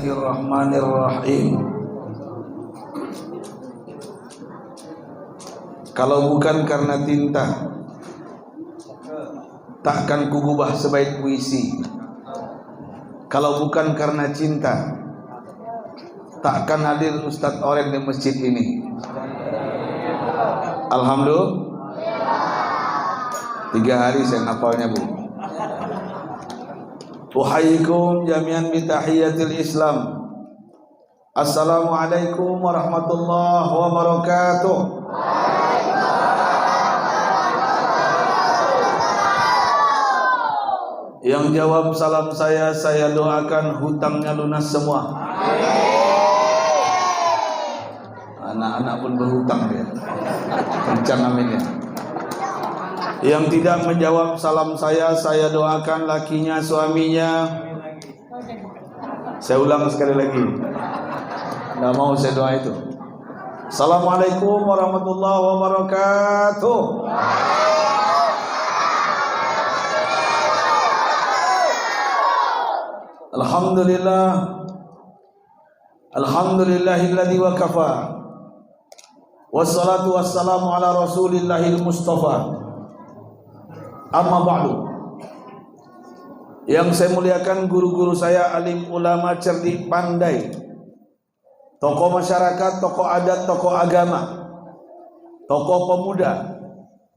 Bismillahirrahmanirrahim. Kalau bukan karena tinta, takkan kugubah sebaik puisi. Kalau bukan karena cinta, takkan hadir Ustadz Oren di masjid ini. Alhamdulillah. 3 hari saya ngapalnya, Bu. Uhayyikum jami'an bi tahiyatil Islam. Assalamualaikum warahmatullahi wabarakatuh. Yang jawab salam saya doakan hutangnya lunas semua. Anak-anak pun berhutang dia. Kencang amin ya. Yang tidak menjawab salam saya doakan lakinya, suaminya. Saya ulang sekali lagi. Nggak mau saya doa itu. Assalamualaikum warahmatullahi wabarakatuh. Alhamdulillah. Alhamdulillahilladzi wa kafa. Wassalatu wassalamu ala rasulillahil mustafa. Amma ba'du. Yang saya muliakan guru-guru saya, alim ulama cerdik pandai, tokoh masyarakat, tokoh adat, tokoh agama, tokoh pemuda,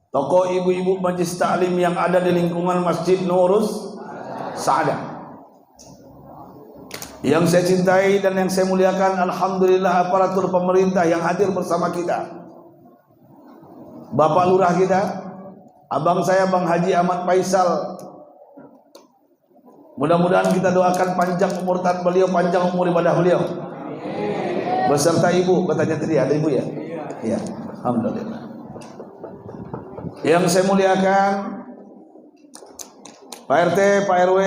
tokoh ibu-ibu majlis taklim yang ada di lingkungan Masjid Nurus Sa'adah. Yang saya cintai dan yang saya muliakan, alhamdulillah aparatur pemerintah yang hadir bersama kita. Bapak Lurah kita, abang saya Bang Haji Ahmad Faisal. Mudah-mudahan kita doakan panjang umur beliau, panjang umur ibadah beliau. Beserta ibu, katanya tadi ada ibu ya? Iya, alhamdulillah. Yang saya muliakan Pak RT, Pak RW,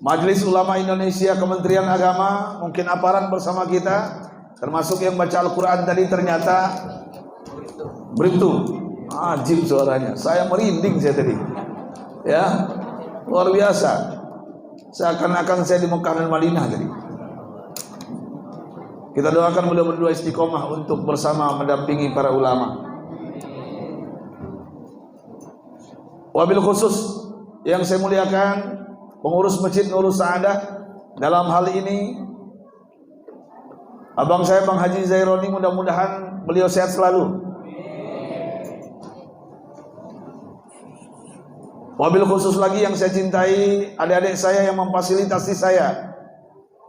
Majelis Ulama Indonesia, Kementerian Agama, mungkin aparat bersama kita, termasuk yang baca Al-Quran tadi ternyata beruntung. Ajib suaranya, saya merinding saya tadi. Ya, luar biasa. Seakan-akan saya di Mekah dan Madinah tadi. Kita doakan beliau berdua istiqomah untuk bersama mendampingi para ulama. Wabil khusus yang saya muliakan pengurus Masjid Nurus Sa'adah, dalam hal ini abang saya Bang Haji Zaironi, mudah-mudahan beliau sehat selalu. Wabil khusus lagi yang saya cintai adik-adik saya yang memfasilitasi saya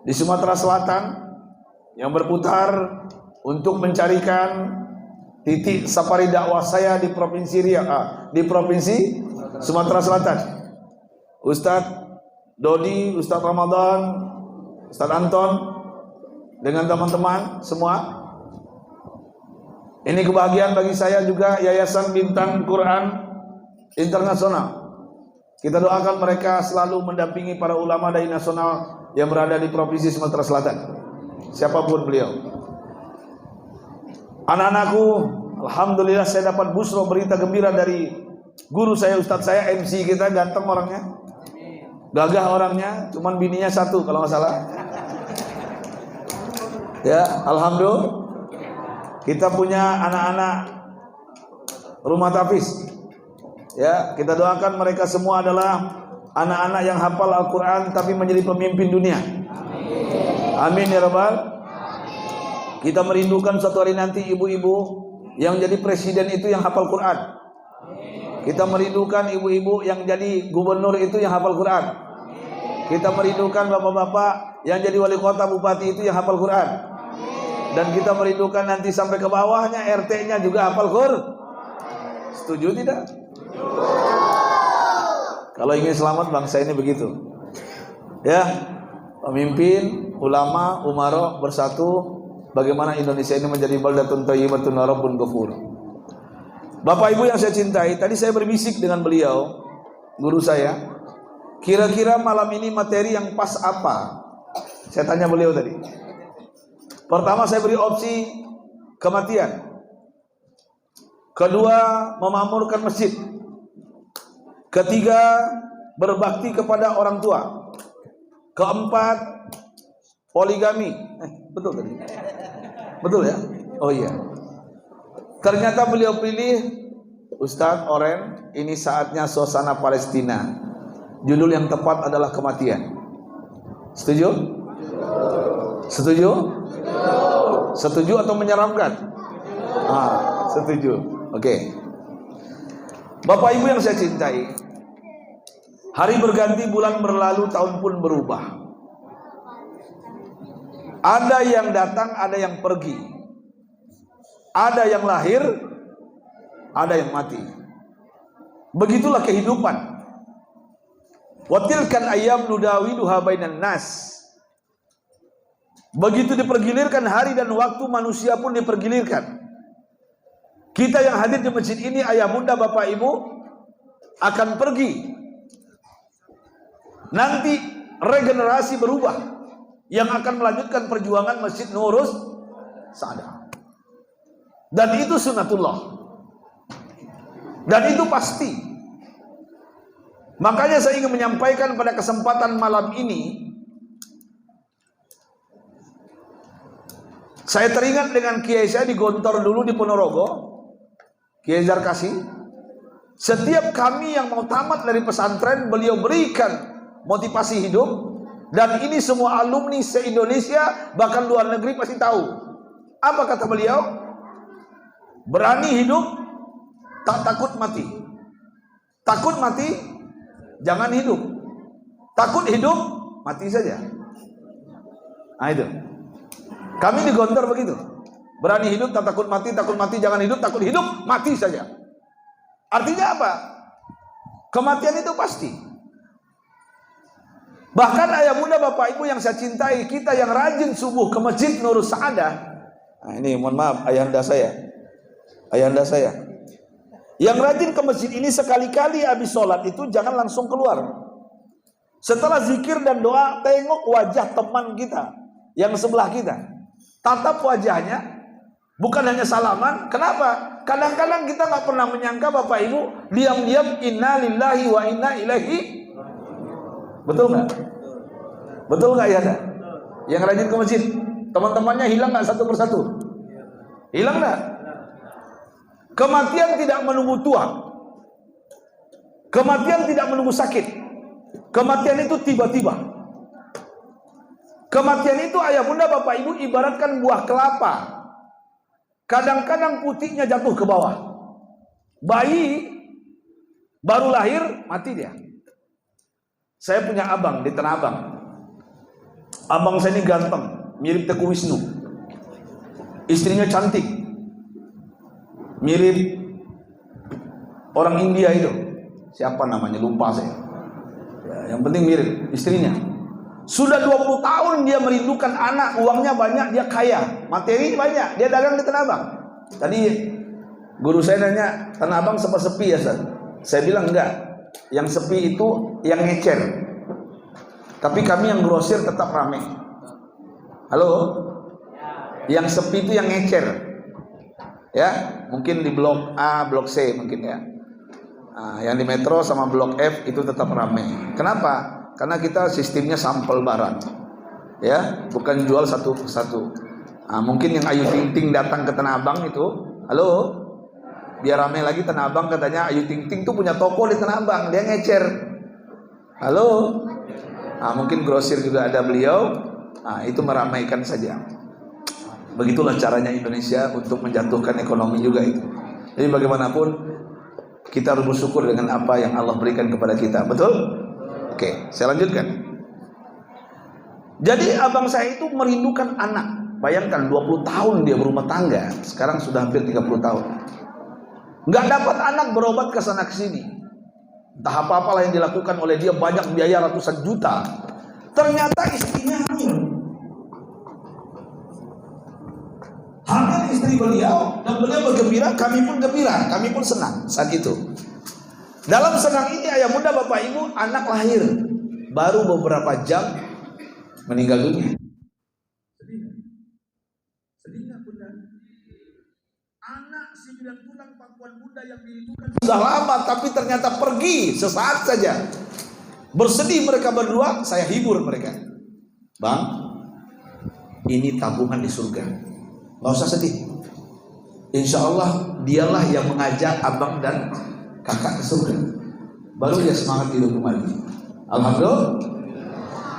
di Sumatera Selatan, yang berputar untuk mencarikan titik safari dakwah saya di Provinsi Sumatera Selatan. Ustadz Dodi, Ustadz Ramadan, Ustadz Anton dengan teman-teman semua. Ini kebahagiaan bagi saya juga, Yayasan Bintang Quran Internasional. Kita doakan mereka selalu mendampingi para ulama dai nasional yang berada di Provinsi Sumatera Selatan, siapapun beliau. Anak-anakku, alhamdulillah saya dapat busro, berita gembira dari guru saya, ustadz saya, MC kita, ganteng orangnya, gagah orangnya, cuman bininya 1 kalau nggak salah. Ya, alhamdulillah kita punya anak-anak rumah tahfiz. Ya, kita doakan mereka semua adalah anak-anak yang hafal Al-Quran tapi menjadi pemimpin dunia. Amin ya rabbal. Kita merindukan suatu hari nanti ibu-ibu yang jadi presiden itu yang hafal Quran. Kita merindukan ibu-ibu yang jadi gubernur itu yang hafal Quran. Kita merindukan bapak-bapak yang jadi wali kota, bupati itu yang hafal Quran. Dan kita merindukan nanti sampai ke bawahnya, RT-nya juga hafal Quran. Setuju tidak? Kalau ingin selamat bangsa ini begitu. Ya, pemimpin, ulama, umara bersatu. Bagaimana Indonesia ini menjadi baldatun thayyibatun wa rabbun ghafur. Bapak Ibu yang saya cintai, tadi saya berbisik dengan beliau, guru saya. Kira-kira malam ini materi yang pas apa? Saya tanya beliau tadi. Pertama saya beri opsi kematian. Kedua, memakmurkan masjid. Ketiga, berbakti kepada orang tua. Keempat, poligami. Betul tadi? Betul ya? Oh iya. Ternyata beliau pilih Ustadz Oren, ini saatnya suasana Palestina. Judul yang tepat adalah kematian. Setuju? Setuju? Setuju atau menyeramkan? Setuju. Oke. Bapak Ibu yang saya cintai, hari berganti, bulan berlalu, tahun pun berubah. Ada yang datang, ada yang pergi. Ada yang lahir, ada yang mati. Begitulah kehidupan. Wa tilkan ayyam nudawiluha bainan nas. Begitu dipergilirkan hari dan waktu, manusia pun dipergilirkan. Kita yang hadir di masjid ini, ayah bunda bapak ibu, akan pergi. Nanti regenerasi berubah, yang akan melanjutkan perjuangan Masjid Nurus Sa'adah. Dan itu sunnatullah, dan itu pasti. Makanya saya ingin menyampaikan pada kesempatan malam ini, saya teringat dengan kiai saya di Gontor dulu di Ponorogo, Kiai Zarkasi. Setiap kami yang mau tamat dari pesantren, beliau berikan motivasi hidup. Dan ini semua alumni se-Indonesia, bahkan luar negeri pasti tahu. Apa kata beliau? Berani hidup, tak takut mati. Takut mati, jangan hidup. Takut hidup, mati saja. Nah itu. Kami di Gontor begitu. Berani hidup, tak takut mati jangan hidup, takut hidup, mati saja. Artinya apa? Kematian itu pasti. Bahkan ayah bunda bapak ibu yang saya cintai, kita yang rajin subuh ke Masjid Nurus Sa'adah. Nah ini mohon maaf ayahanda saya. Yang rajin ke masjid ini, sekali-kali habis sholat itu jangan langsung keluar. Setelah zikir dan doa, tengok wajah teman kita yang sebelah kita. Tatap wajahnya. Bukan hanya salaman. Kenapa? Kadang-kadang kita nggak pernah menyangka bapak ibu, diam-diam inna lillahi wa inna ilaihi. Betul nggak? Betul nggak ya? Yang rajin ke masjid, teman-temannya hilang nggak satu persatu? Hilang nggak? Kematian tidak menunggu tua. Kematian tidak menunggu sakit. Kematian itu tiba-tiba. Kematian itu ayah bunda bapak ibu ibaratkan buah kelapa. Kadang-kadang putihnya jatuh ke bawah. Bayi baru lahir, mati dia. Saya punya abang di Tanah Abang. Abang saya ini ganteng, mirip Teguh Wisnu. Istrinya cantik, mirip orang India itu. Siapa namanya? Lupa saya. Ya, yang penting mirip istrinya. Sudah 20 tahun dia merindukan anak, uangnya banyak, dia kaya, materi banyak, dia dagang di Tanah Abang. Tadi guru saya nanya, Tanah Abang sepi ya Ustaz? Saya bilang enggak, yang sepi itu yang ngecer. Tapi kami yang grosir tetap ramai. Halo? Yang sepi itu yang ngecer. Ya, mungkin di blok A, blok C mungkin ya. Nah, yang di Metro sama blok F itu tetap ramai. Kenapa? Karena kita sistemnya sampel barang, ya, bukan jual satu persatu. Nah, mungkin yang Ayu Ting Ting datang ke Tanah Abang itu, halo, biar ramai lagi Tanah Abang, katanya Ayu Ting Ting tuh punya toko di Tanah Abang, dia ngecer, halo. Nah, mungkin grosir juga ada beliau. Nah, itu meramaikan saja. Begitulah caranya Indonesia untuk menjatuhkan ekonomi juga itu. Jadi bagaimanapun kita harus bersyukur dengan apa yang Allah berikan kepada kita, betul? Oke, saya lanjutkan. Jadi abang saya itu merindukan anak. Bayangkan 20 tahun dia berumah tangga, sekarang sudah hampir 30 tahun. Nggak dapat anak, berobat ke sana ke sini. Entah apa-apalah yang dilakukan oleh dia, banyak biaya ratusan juta. Ternyata istrinya hamil. Hamil istri beliau, dan beliau bergembira, kami pun gembira, kami pun senang saat itu. Dalam senang ini ayah bunda bapak ibu, anak lahir. Baru beberapa jam meninggal dunia. Sedih nggak bunda? Anak 9 bulan pangkuan bunda yang dirindukan sudah lama, tapi ternyata pergi sesaat saja. Bersedih mereka berdua, saya hibur mereka. Bang, ini tabungan di surga. Nggak usah sedih. Insya Allah dialah yang mengajak abang dan kakak ke surga. Baru dia semangat hidup kembali. Alhamdulillah.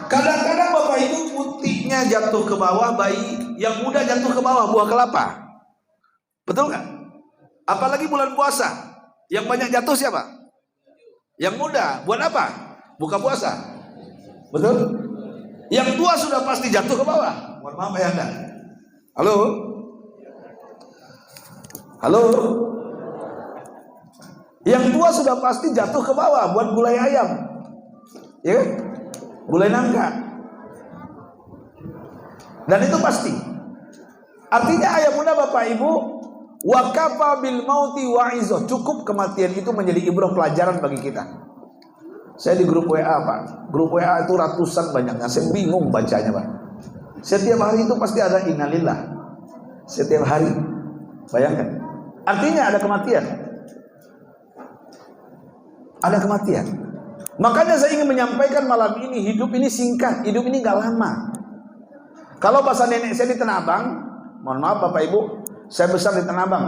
Kadang-kadang bapak ibu putihnya jatuh ke bawah, bayi yang muda jatuh ke bawah buah kelapa. Betul nggak? Apalagi bulan puasa, yang banyak jatuh siapa? Yang muda. Buat apa? Buka puasa. Betul? Yang tua sudah pasti jatuh ke bawah. Mohon maaf ya Anda. Halo? Halo? Yang tua sudah pasti jatuh ke bawah buat gulai ayam. Ya kan? Gulai nangka. Dan itu pasti. Artinya ayah bunda bapak ibu, wa kafa bil mauti wa'izoh. Cukup kematian itu menjadi ibrah pelajaran bagi kita. Saya di grup WA Pak. Grup WA itu ratusan banyaknya. Saya bingung bacanya Pak. Setiap hari itu pasti ada innalillah. Setiap hari. Bayangkan. Artinya ada kematian. Ada kematian. Makanya saya ingin menyampaikan malam ini, hidup ini singkat, hidup ini gak lama. Kalau bahasa nenek saya di Tanah Abang, mohon maaf Bapak Ibu, saya besar di Tanah Abang,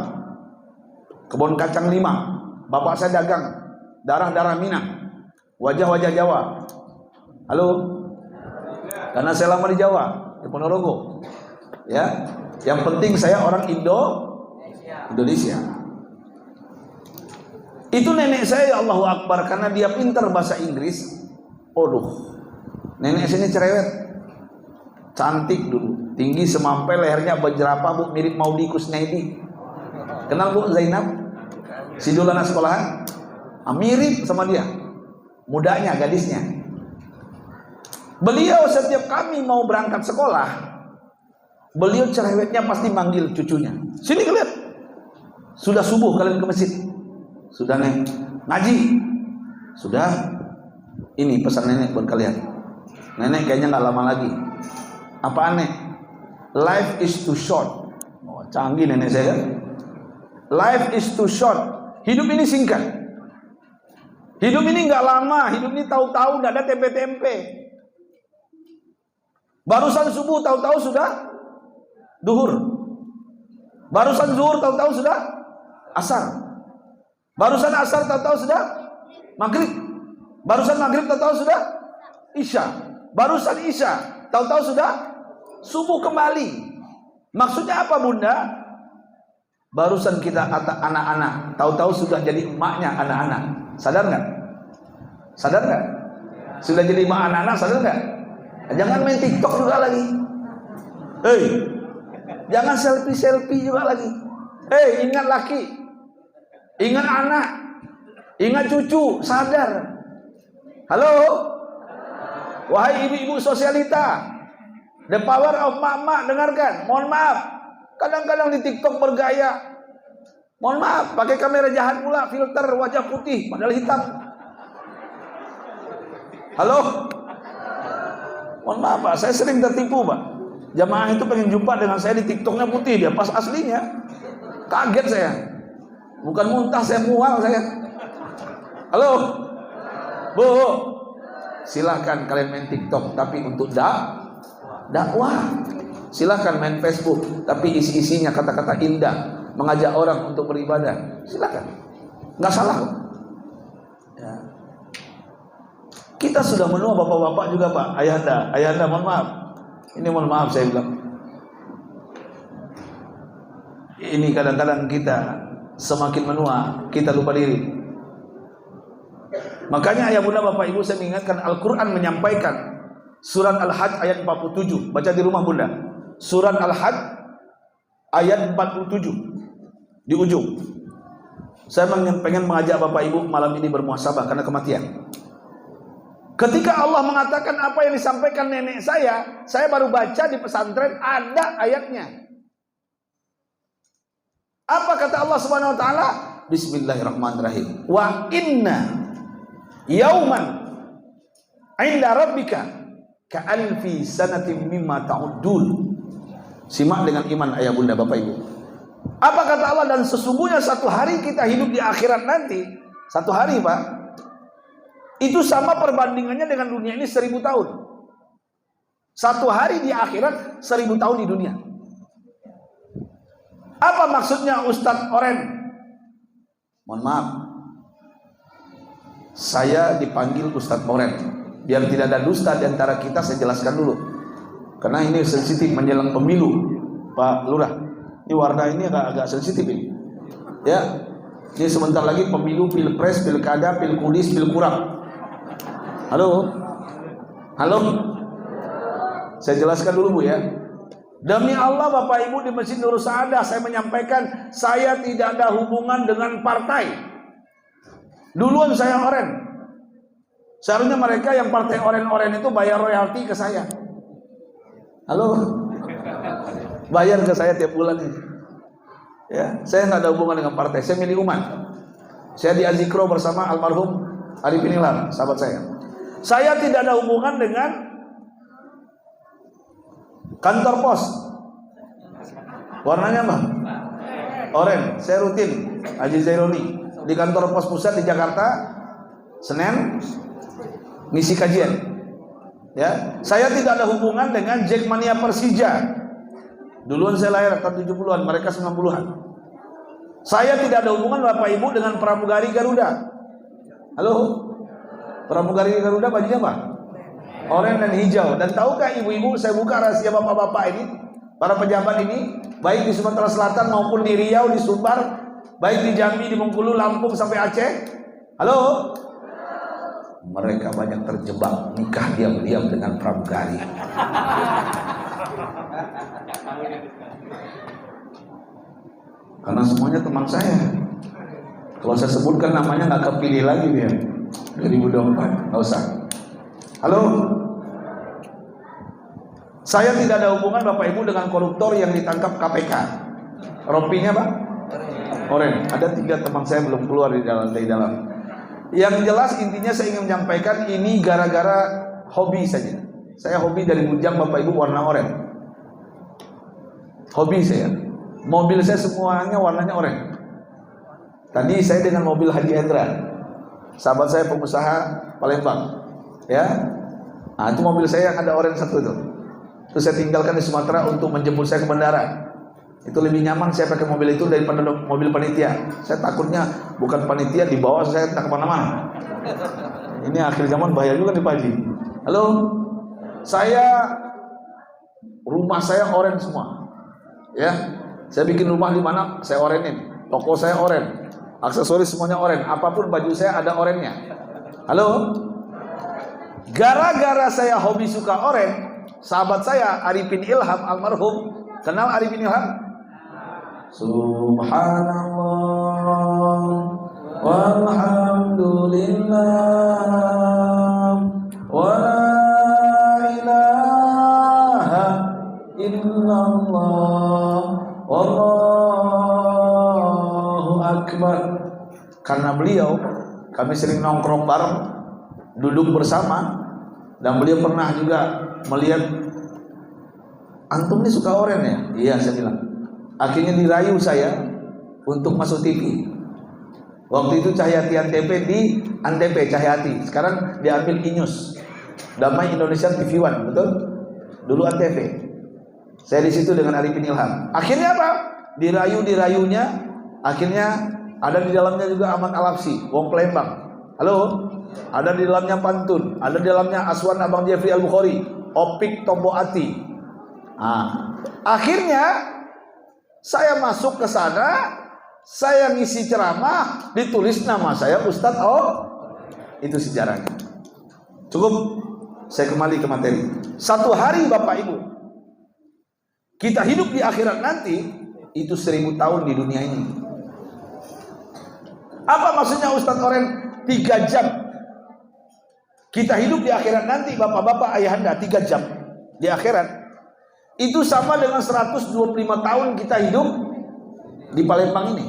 kebun kacang 5. Bapak saya dagang darah-darah Minang, wajah-wajah Jawa. Halo? Karena saya lama di Jawa, di Ponorogo. Ya, yang penting saya orang Indonesia. Itu nenek saya, ya Allahu Akbar, karena dia pintar bahasa Inggris. Aduh, nenek sini cerewet, cantik dulu, tinggi semampai, lehernya berjerapah Bu, mirip Maudi Kusnaidi. Kenal Bu Zainab? Si dulu anak sekolahan? Mirip sama dia, mudanya, gadisnya. Beliau setiap kami mau berangkat sekolah, beliau cerewetnya pasti manggil cucunya. Sini kalian, sudah subuh kalian ke masjid. Sudah nih ngaji, sudah. Ini pesan nenek buat kalian. Nenek kayaknya nggak lama lagi. Apaan nek? Life is too short. Oh, canggih nenek saya. Life is too short. Hidup ini singkat. Hidup ini nggak lama. Hidup ini tahu-tahu nggak ada tempe-tempe. Barusan subuh tahu-tahu sudah duhur. Barusan zuhur tahu-tahu sudah asar. Barusan asar tahu-tahu sudah maghrib. Barusan maghrib tahu-tahu sudah isya. Barusan isya tahu-tahu sudah subuh kembali. Maksudnya apa Bunda? Barusan kita kata anak-anak, tahu-tahu sudah jadi emaknya anak-anak. Sadar nggak? Sadar nggak? Sudah jadi emak anak-anak, sadar nggak? Jangan main TikTok juga lagi. Jangan selfie juga lagi. Ingat laki. Ingat anak, ingat cucu, sadar. Halo, wahai ibu-ibu sosialita, the power of mak-mak, dengarkan. Mohon maaf, kadang-kadang di TikTok bergaya. Mohon maaf, pakai kamera jahat pula, filter wajah putih, padahal hitam. Halo, mohon maaf Pak, saya sering tertipu Pak. Jamaah itu pengen jumpa dengan saya di TikToknya putih, dia pas aslinya kaget saya. Bukan muntah, saya mual saya. Halo, Bu, silahkan kalian main TikTok, tapi untuk dakwah. Silahkan main Facebook, tapi isi-isinya kata-kata indah, mengajak orang untuk beribadah. Silahkan, nggak salah. Ya. Kita sudah menua bapak-bapak juga Pak, ayahanda, mohon maaf. Ini mohon maaf saya bilang. Ini kadang-kadang kita semakin menua, kita lupa diri. Makanya ayah bunda bapak ibu, saya mengingatkan Al-Quran menyampaikan surat Al-Hajj ayat 47. Baca di rumah bunda. Surat Al-Hajj ayat 47 di ujung. Saya pengen mengajak bapak ibu malam ini bermuhasabah karena kematian. Ketika Allah mengatakan apa yang disampaikan nenek saya baru baca di pesantren ada ayatnya. Apa kata Allah Subhanahu wa taala? Bismillahirrahmanirrahim. Wa inna yauman 'inda rabbika ka'alfi sanatin mimma ta'uddun. Simak dengan iman ayah bunda bapak ibu. Apa kata Allah? Dan sesungguhnya satu hari kita hidup di akhirat nanti, satu hari Pak, itu sama perbandingannya dengan dunia ini 1000 tahun. Satu hari di akhirat 1000 tahun di dunia. Apa maksudnya Ustadz Oren? Mohon maaf, saya dipanggil Ustadz Oren. Biar tidak ada dusta di antara kita, saya jelaskan dulu. Karena ini sensitif menjelang pemilu, Pak Lurah. Ini warna ini agak sensitif ini. Ya, ini sebentar lagi pemilu, pilpres, pilkada, pilkudis, pilkurang. Halo, halo. Saya jelaskan dulu Bu ya. Demi Allah Bapak Ibu di Masjid Nurul Saadah, saya menyampaikan saya tidak ada hubungan dengan partai. Duluan saya Oren. Seharusnya mereka yang partai Oren-Oren itu bayar royalti ke saya. Halo, bayar ke saya tiap bulan ini. Ya, saya nggak ada hubungan dengan partai. Saya milik umat. Saya di Azikro bersama almarhum Arifin Ilham, sahabat saya. Saya tidak ada hubungan dengan kantor pos. Warnanya apa? Oren. Saya rutin Haji Zaironi di kantor pos pusat di Jakarta. Senin ngisi kajian. Ya, saya tidak ada hubungan dengan Jackmania Persija. Duluan saya lahir tahun 70-an, mereka 90-an. Saya tidak ada hubungan Bapak Ibu dengan pramugari Garuda. Halo? Pramugari Garuda bajunya apa? Oranye dan hijau. Dan tahukah ibu-ibu, saya buka rahasia bapak-bapak ini, para pejabat ini, baik di Sumatera Selatan maupun di Riau, di Sumbar, baik di Jambi, di Bengkulu, Lampung sampai Aceh. Halo? Mereka banyak terjebak nikah diam-diam dengan pramugari. Karena semuanya teman saya. Kalau saya sebutkan namanya nggak kepilih lagi dia. 2024, nggak usah. Halo, saya tidak ada hubungan Bapak Ibu dengan koruptor yang ditangkap KPK. Rompinya Pak? Oren. Ada 3 teman saya belum keluar dari dalam. Yang jelas intinya saya ingin menyampaikan ini gara-gara hobi saja. Saya hobi dari bujang Bapak Ibu warna oranye. Hobi saya. Mobil saya semuanya warnanya oranye. Tadi saya dengan mobil Haji Hendra, sahabat saya pengusaha Palembang. Ya, nah itu mobil saya yang ada oranye satu itu. Terus saya tinggalkan di Sumatera untuk menjemput saya ke bandara. Itu lebih nyaman saya pakai mobil itu daripada mobil panitia. Saya takutnya bukan panitia dibawa saya tak kemana-mana. Ini akhir zaman bahaya juga nih Pak Haji. Halo, rumah saya oranye semua. Ya, saya bikin rumah di mana saya orenin. Toko saya oranye, aksesoris semuanya oranye. Apapun baju saya ada oranye-nya. Halo. Gara-gara saya hobi suka oranye, sahabat saya Arifin Ilham almarhum, kenal Arifin Ilham? Subhanallah walhamdulillah wa la ilaha illallah wallahu akbar. Karena beliau kami sering nongkrong bareng, duduk bersama, dan beliau pernah juga melihat antum ini suka oranye ya? Iya, saya bilang. Akhirnya dirayu saya untuk masuk TV. Waktu itu Cahyati Antv di Antv Cahyati. Sekarang diambil Inews, Damai Indonesia TV One, betul? Dulu Antv. Saya di situ dengan Arifin Ilham. Akhirnya apa? Dirayunya. Akhirnya ada di dalamnya juga Ahmad Al-Habsyi, wong Palembang. Halo? Ada di dalamnya Pantun, ada di dalamnya Aswan Abang Jeffrey Al-Bukhari, Opik Tombo Ati. Nah, akhirnya saya masuk ke sana, saya ngisi ceramah, ditulis nama saya Ustadz. Oh, itu sejarahnya. Cukup, saya kembali ke materi. Satu hari Bapak Ibu, kita hidup di akhirat nanti, itu 1000 tahun di dunia ini. Apa maksudnya Ustadz Oren? 3 jam. Kita hidup di akhirat nanti, bapak-bapak, ayahanda, 3 jam di akhirat. Itu sama dengan 125 tahun kita hidup di Palembang ini.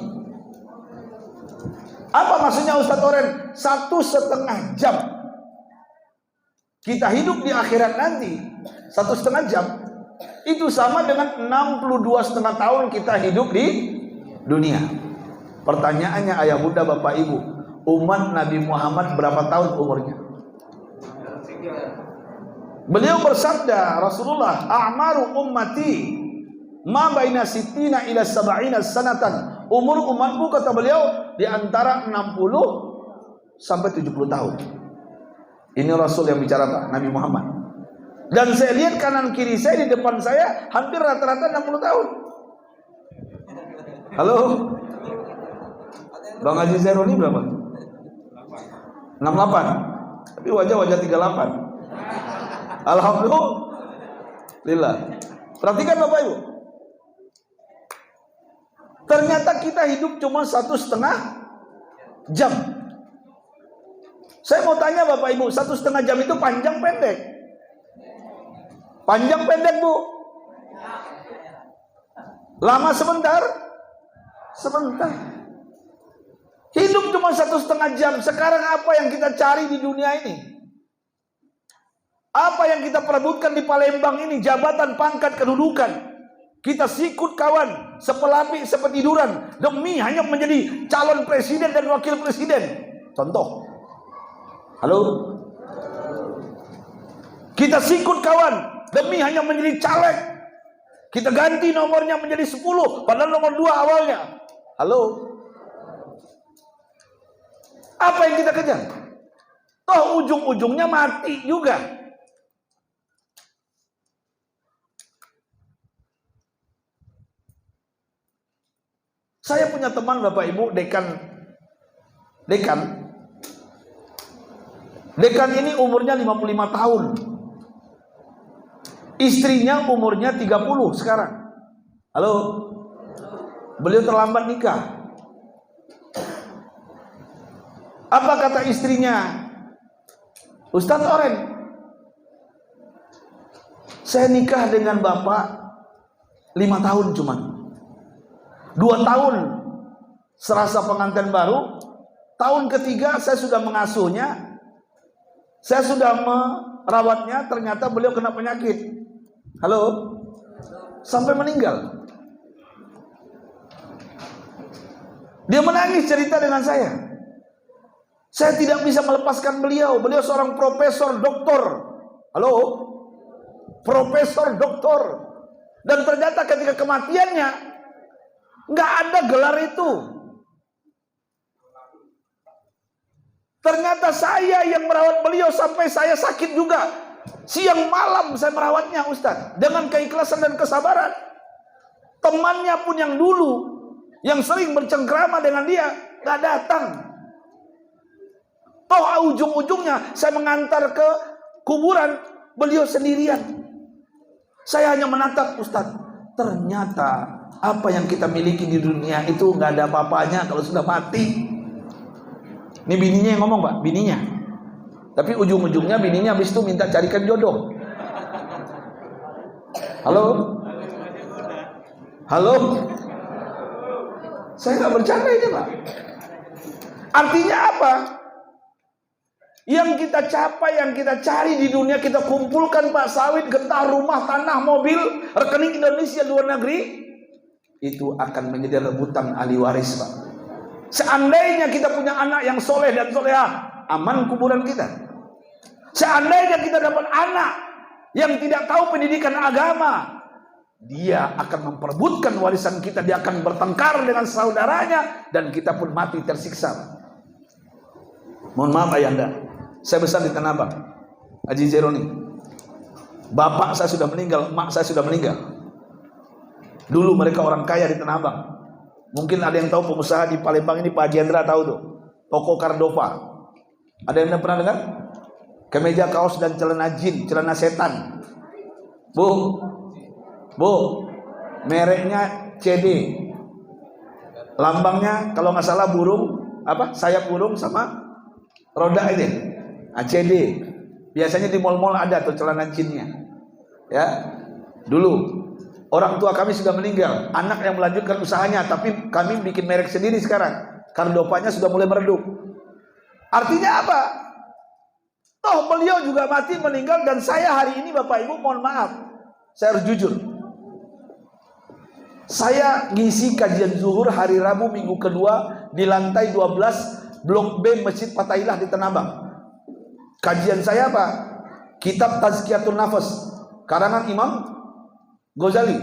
Apa maksudnya Ustadz Oren? 1,5 jam. Kita hidup di akhirat nanti 1,5 jam. Itu sama dengan 62,5 tahun kita hidup di dunia. Pertanyaannya ayah bunda bapak ibu, umat Nabi Muhammad berapa tahun umurnya? Beliau bersabda, Rasulullah, a'maru ummati ma baina sittina ila sab'ina sanatan. Umur umatku, kata beliau, di antara 60 sampai 70 tahun. Ini Rasul yang bicara, Pak, Nabi Muhammad. Dan saya lihat kanan kiri saya, di depan saya hampir rata-rata 60 tahun. Halo? Bang Haji Zeroni berapa? 68. Tapi wajah-wajah 38. Alhamdulillah. Perhatikan Bapak Ibu. Ternyata kita hidup cuma 1,5 jam. Saya mau tanya Bapak Ibu, 1,5 jam itu panjang pendek? Panjang pendek, Bu? Lama sebentar? Sebentar. Hidup cuma 1,5 jam. Sekarang apa yang kita cari di dunia ini? Apa yang kita perebutkan di Palembang ini? Jabatan, pangkat, kedudukan. Kita sikut kawan, sepelapik, sepetiduran, demi hanya menjadi calon presiden dan wakil presiden. Contoh. Halo? Kita sikut kawan, demi hanya menjadi caleg. Kita ganti nomornya menjadi 10, padahal nomor 2 awalnya. Halo? Apa yang kita kejar? Toh ujung-ujungnya mati juga. Saya punya teman Bapak Ibu, dekan ini umurnya 55 tahun. Istrinya umurnya 30 sekarang. Halo? Beliau terlambat nikah. Apa kata istrinya? Ustadz Oren, saya nikah dengan Bapak 5 tahun cuman. 2 tahun serasa pengantin baru. Tahun ketiga saya sudah mengasuhnya, saya sudah merawatnya. Ternyata beliau kena penyakit. Halo? Sampai meninggal. Dia menangis cerita dengan saya. Saya tidak bisa melepaskan beliau. Beliau seorang profesor doktor. Halo? Profesor doktor. Dan ternyata ketika kematiannya, nggak ada gelar itu. Ternyata saya yang merawat beliau sampai saya sakit juga. Siang malam saya merawatnya, Ustaz, dengan keikhlasan dan kesabaran. Temannya pun yang dulu, yang sering bercengkrama dengan dia, nggak datang. Toh ujung-ujungnya saya mengantar ke kuburan, beliau sendirian. Saya hanya menatap, Ustaz, ternyata apa yang kita miliki di dunia itu nggak ada apa-apanya kalau sudah mati. Ini bininya yang ngomong, Pak, bininya. Tapi ujung-ujungnya bininya habis itu minta carikan jodoh. Halo? Halo? Saya nggak bercanda ini, Pak. Artinya apa? Yang kita capai, yang kita cari di dunia, kita kumpulkan, Pak, sawit, getah, rumah, tanah, mobil, rekening Indonesia luar negeri, itu akan menjadi rebutan ahli waris, Pak. Seandainya kita punya anak yang soleh dan solehah, aman kuburan kita. Seandainya kita dapat anak yang tidak tahu pendidikan agama, dia akan memperebutkan warisan kita. Dia akan bertengkar dengan saudaranya, dan kita pun mati tersiksa. Mohon maaf ayahanda, saya besar di Tanah Abang, Haji Zeroni. Bapak saya sudah meninggal, mak saya sudah meninggal. Dulu mereka orang kaya di Tanah Abang. Mungkin ada yang tahu pengusaha di Palembang ini, Pak Jendra tahu tuh, toko Cardova. Ada yang pernah dengar? Kemeja, kaos, dan celana jin, celana setan. Bu, mereknya CD. Lambangnya kalau nggak salah burung, apa? Sayap burung sama roda ini. CD. Biasanya di mal-mal ada tuh celana jinnya. Ya. Dulu orang tua kami sudah meninggal, anak yang melanjutkan usahanya, tapi kami bikin merek sendiri sekarang. Cardovanya sudah mulai meredup. Artinya apa? Toh beliau juga mati, meninggal, dan saya hari ini, Bapak Ibu, mohon maaf, saya harus jujur. Saya ngisi kajian zuhur hari Rabu minggu kedua di lantai 12 Blok B Masjid Fatailah di Tanah Abang. Kajian saya apa? kitab Tazkiyatun Nafas karangan Imam Ghazali.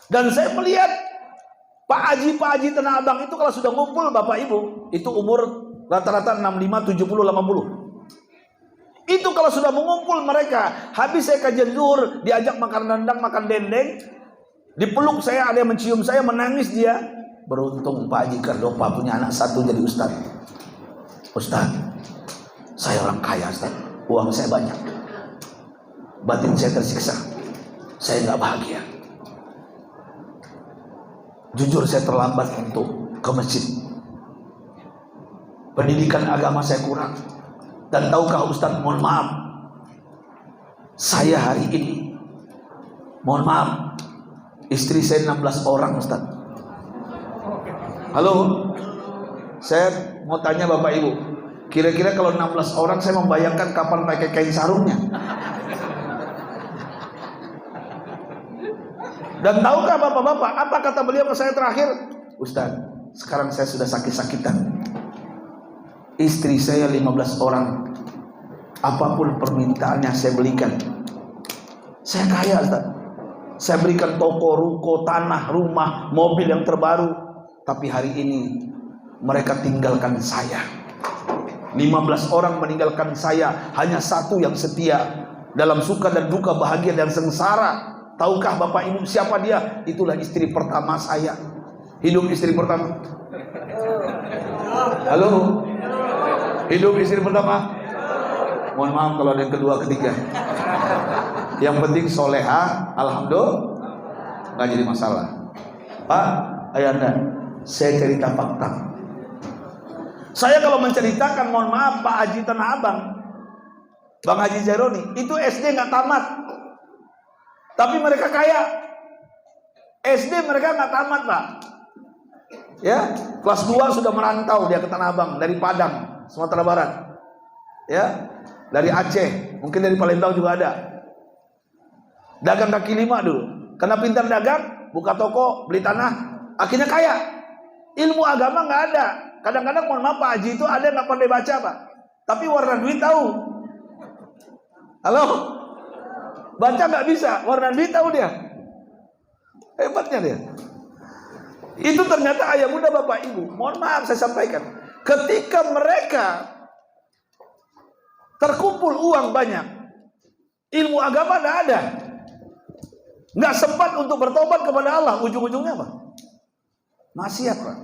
Dan saya melihat Pak Haji Tanah Abang itu kalau sudah ngumpul Bapak Ibu, itu umur rata-rata 65, 70, 80. Itu kalau sudah mengumpul mereka, habis saya kajian zuhur, diajak makan rendang, makan dendeng, dipeluk saya, ada yang mencium saya, menangis dia. Beruntung Pak Haji Kardopa punya anak satu jadi ustaz. Ustaz, saya orang kaya Ustaz, uang saya banyak, batin saya tersiksa, saya nggak bahagia. Jujur saya terlambat untuk ke masjid. Pendidikan agama saya kurang. Dan tahukah Ustaz, mohon maaf, saya hari ini, mohon maaf, istri saya 16 orang Ustaz. Halo, saya mau tanya Bapak Ibu, kira-kira kalau 16 orang saya membayangkan kapan pakai kain sarungnya. Dan tahukah bapak-bapak apa kata beliau ke saya terakhir? Ustaz, sekarang saya sudah sakit-sakitan, istri saya 15 orang, apapun permintaannya saya belikan. Saya kaya Ustaz, saya berikan toko, ruko, tanah, rumah, mobil yang terbaru. Tapi hari ini mereka tinggalkan saya. 15 orang meninggalkan saya, hanya satu yang setia dalam suka dan duka, bahagia dan sengsara. Tahukah Bapak Ibu siapa dia? Itulah istri pertama saya. Hidup istri pertama. Halo. Hidup istri pertama. Mohon maaf kalau ada yang kedua, ketiga. Yang penting soleha, alhamdulillah, nggak jadi masalah. Pak, ayanda, saya cerita fakta. Saya kalau menceritakan, mohon maaf Pak Haji Tanah Abang, Bang Haji Zaironi, itu SD nggak tamat. Tapi mereka kaya. SD mereka nggak tamat Pak. Ya, kelas 2 sudah merantau dia ke Tanah Abang dari Padang, Sumatera Barat. Ya, dari Aceh, mungkin dari Palembang juga ada. Dagang kaki lima dulu. Karena pintar dagang, buka toko, beli tanah, akhirnya kaya. Ilmu agama nggak ada. Kadang-kadang mohon maaf Pak Haji itu ada nggak pandai baca Pak, tapi warna duit tahu. Halo, baca nggak bisa, warna duit tahu dia. Hebatnya dia. Itu ternyata ayah muda Bapak Ibu. Mohon maaf saya sampaikan, ketika mereka terkumpul uang banyak, ilmu agama nggak ada, nggak sempat untuk bertobat kepada Allah. Ujung-ujungnya apa? Maksiat Pak.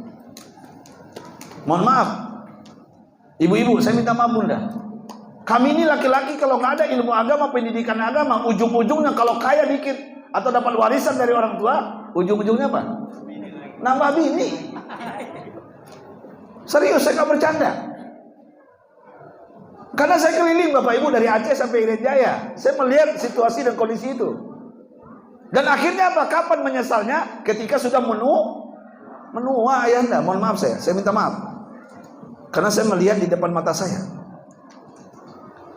Mohon maaf, ibu-ibu, saya minta maaf Bunda. Kami ini laki-laki kalau nggak ada ilmu agama, pendidikan agama, ujung-ujungnya kalau kaya dikit atau dapat warisan dari orang tua, ujung-ujungnya apa? Nambah bini. Serius, saya nggak bercanda. Karena saya keliling Bapak Ibu dari Aceh sampai Irian Jaya, saya melihat situasi dan kondisi itu. Dan akhirnya apa? Kapan menyesalnya? Ketika sudah menua ayanda. Mohon maaf saya minta maaf. Karena saya melihat di depan mata saya.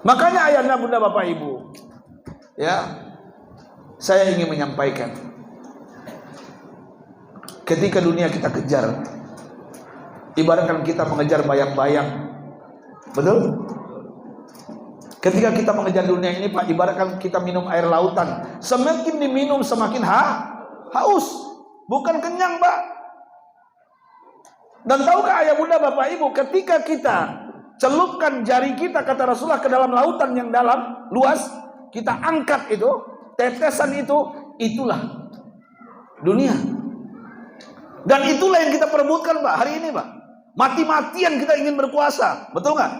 Makanya ayanda, Bunda, Bapak Ibu, ya, saya ingin menyampaikan, ketika dunia kita kejar, ibaratkan kita mengejar bayang-bayang, betul? Ketika kita mengejar dunia ini Pak, ibaratkan kita minum air lautan, semakin diminum semakin haus, bukan kenyang Pak. Dan tahukah ayah bunda Bapak Ibu, ketika kita celupkan jari kita, kata Rasulullah, ke dalam lautan yang dalam, luas, kita angkat itu, tetesan itu, itulah dunia. Dan itulah yang kita perebutkan Pak, hari ini Pak. Mati-matian kita ingin berkuasa, betul nggak?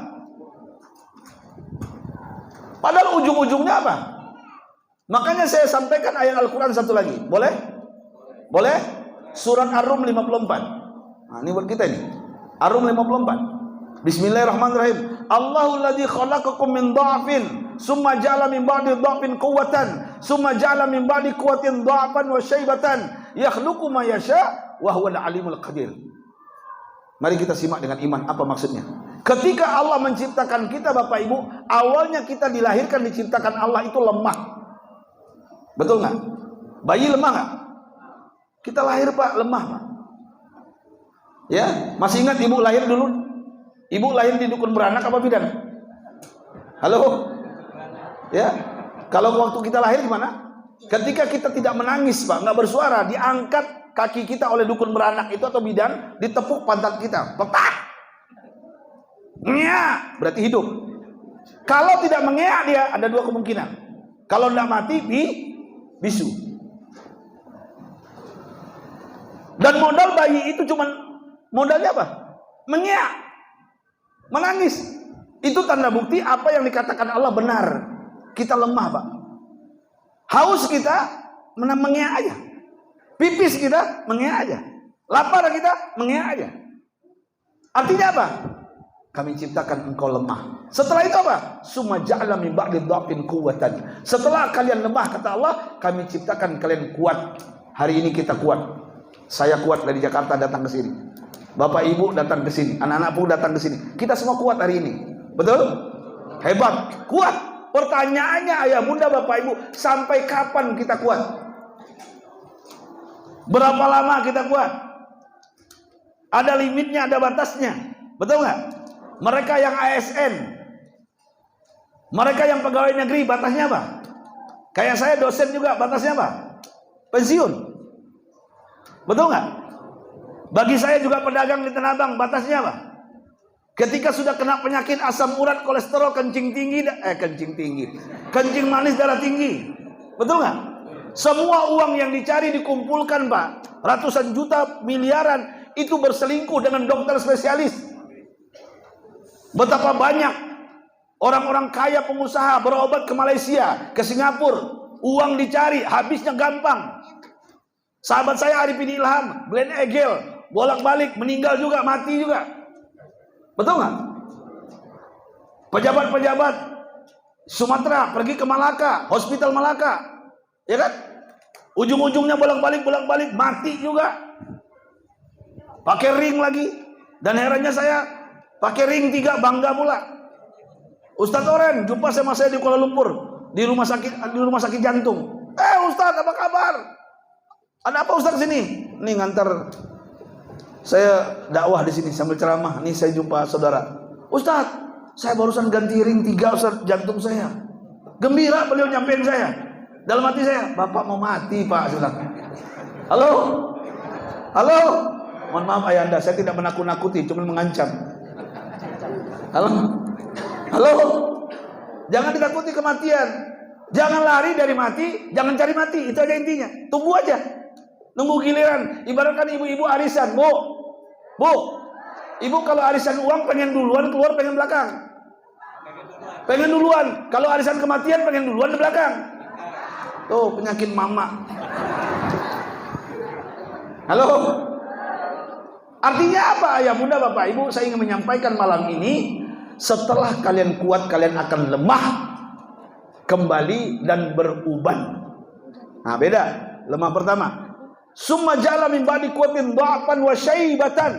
Padahal ujung-ujungnya apa? Makanya saya sampaikan ayat Al-Quran satu lagi. Boleh? Boleh? Surat Ar-Rum 54. Nah, ini buat kita ini. Ar-Rum 54. Bismillahirrahmanirrahim. Allahul ladzi khalaqakum min dha'fin, summa ja'ala min ba'di dha'fin quwwatan, summa ja'ala min ba'di quwwatin dha'fan wa syaibatan, yakhluqu ma yasha' wa huwal alimul qadir. Mari kita simak dengan iman apa maksudnya. Ketika Allah menciptakan kita Bapak Ibu, awalnya kita dilahirkan, diciptakan Allah itu lemah. Betul nggak? Bayi lemah nggak? Kita lahir Pak, lemah Pak. Ya, masih ingat ibu lahir dulu? Ibu lahir di dukun beranak apa bidan? Halo? Ya, kalau waktu kita lahir gimana? Ketika kita tidak menangis, Pak, nggak bersuara, diangkat kaki kita oleh dukun beranak itu atau bidan, ditepuk pantat kita, petak. Ngeak, berarti hidup. Kalau tidak mengeak dia, ada dua kemungkinan. Kalau tidak mati, bisu. Dan modal bayi itu cuman modalnya apa? Mengeak, menangis. Itu tanda bukti apa yang dikatakan Allah benar. Kita lemah, Pak. Haus kita mengeak aja. Pipis kita mengeak aja. Lapar kita mengeak aja. Artinya apa? Kami ciptakan engkau lemah. Setelah itu apa? Summa ja'ala min ba'di dha'fin quwwatan. Setelah kalian lemah, kata Allah, kami ciptakan kalian kuat. Hari ini kita kuat. Saya kuat dari Jakarta datang ke sini. Bapak Ibu datang ke sini, anak-anakku datang ke sini. Kita semua kuat hari ini. Betul? Hebat, kuat. Pertanyaannya ayah bunda Bapak Ibu, sampai kapan kita kuat? Berapa lama kita kuat? Ada limitnya, ada batasnya. Betul nggak? Mereka yang ASN, mereka yang pegawai negeri, batasnya apa? Kayak saya dosen juga, batasnya apa? Pensiun. Betul nggak? Bagi saya juga pedagang di Tanah Abang, batasnya apa? Ketika sudah kena penyakit asam urat, kolesterol, kencing manis, darah tinggi. Betul nggak? Semua uang yang dicari dikumpulkan, Pak. Ratusan juta, miliaran, itu berselingkuh dengan dokter spesialis. Betapa banyak orang-orang kaya pengusaha berobat ke Malaysia, ke Singapura. Uang dicari, habisnya gampang. Sahabat saya Arifin Ilham, Glenn Egel, bolak-balik, meninggal juga, mati juga. Betul nggak? Pejabat-pejabat Sumatera pergi ke Malaka, hospital Malaka, ya kan? Ujung-ujungnya bolak-balik, mati juga. Pakai ring lagi. Dan herannya saya, pakai ring 3 bangga pula. Ustadz Oren jumpa sama saya di Kuala Lumpur, di rumah sakit jantung. Ustadz, apa kabar? Ada apa Ustadz sini? Nih ngantar saya dakwah di sini sambil ceramah. Nih saya jumpa saudara. Ustadz, saya barusan ganti ring 3 Ustadz, jantung saya. Gembira beliau nyampein saya. Dalam hati saya, Bapak mau mati Pak. Halo? Halo? Mohon maaf ayahanda, saya tidak menakut-nakuti, cuma mengancam. Halo? Halo? Jangan ditakuti kematian. Jangan lari dari mati, jangan cari mati. Itu aja intinya. Tunggu aja. Nunggu giliran. Ibaratkan ibu-ibu arisan. Bu, ibu kalau arisan uang pengen duluan, keluar pengen belakang. Pengen duluan. Kalau arisan kematian pengen duluan di belakang. Tuh penyakit mama. Halo? Artinya apa ayah bunda bapak ibu? Saya ingin menyampaikan malam ini, setelah kalian kuat kalian akan lemah kembali dan beruban. Nah beda. Lemah pertama, summa ja'ala min ba'di quwwatin dha'fan wa syaibatan.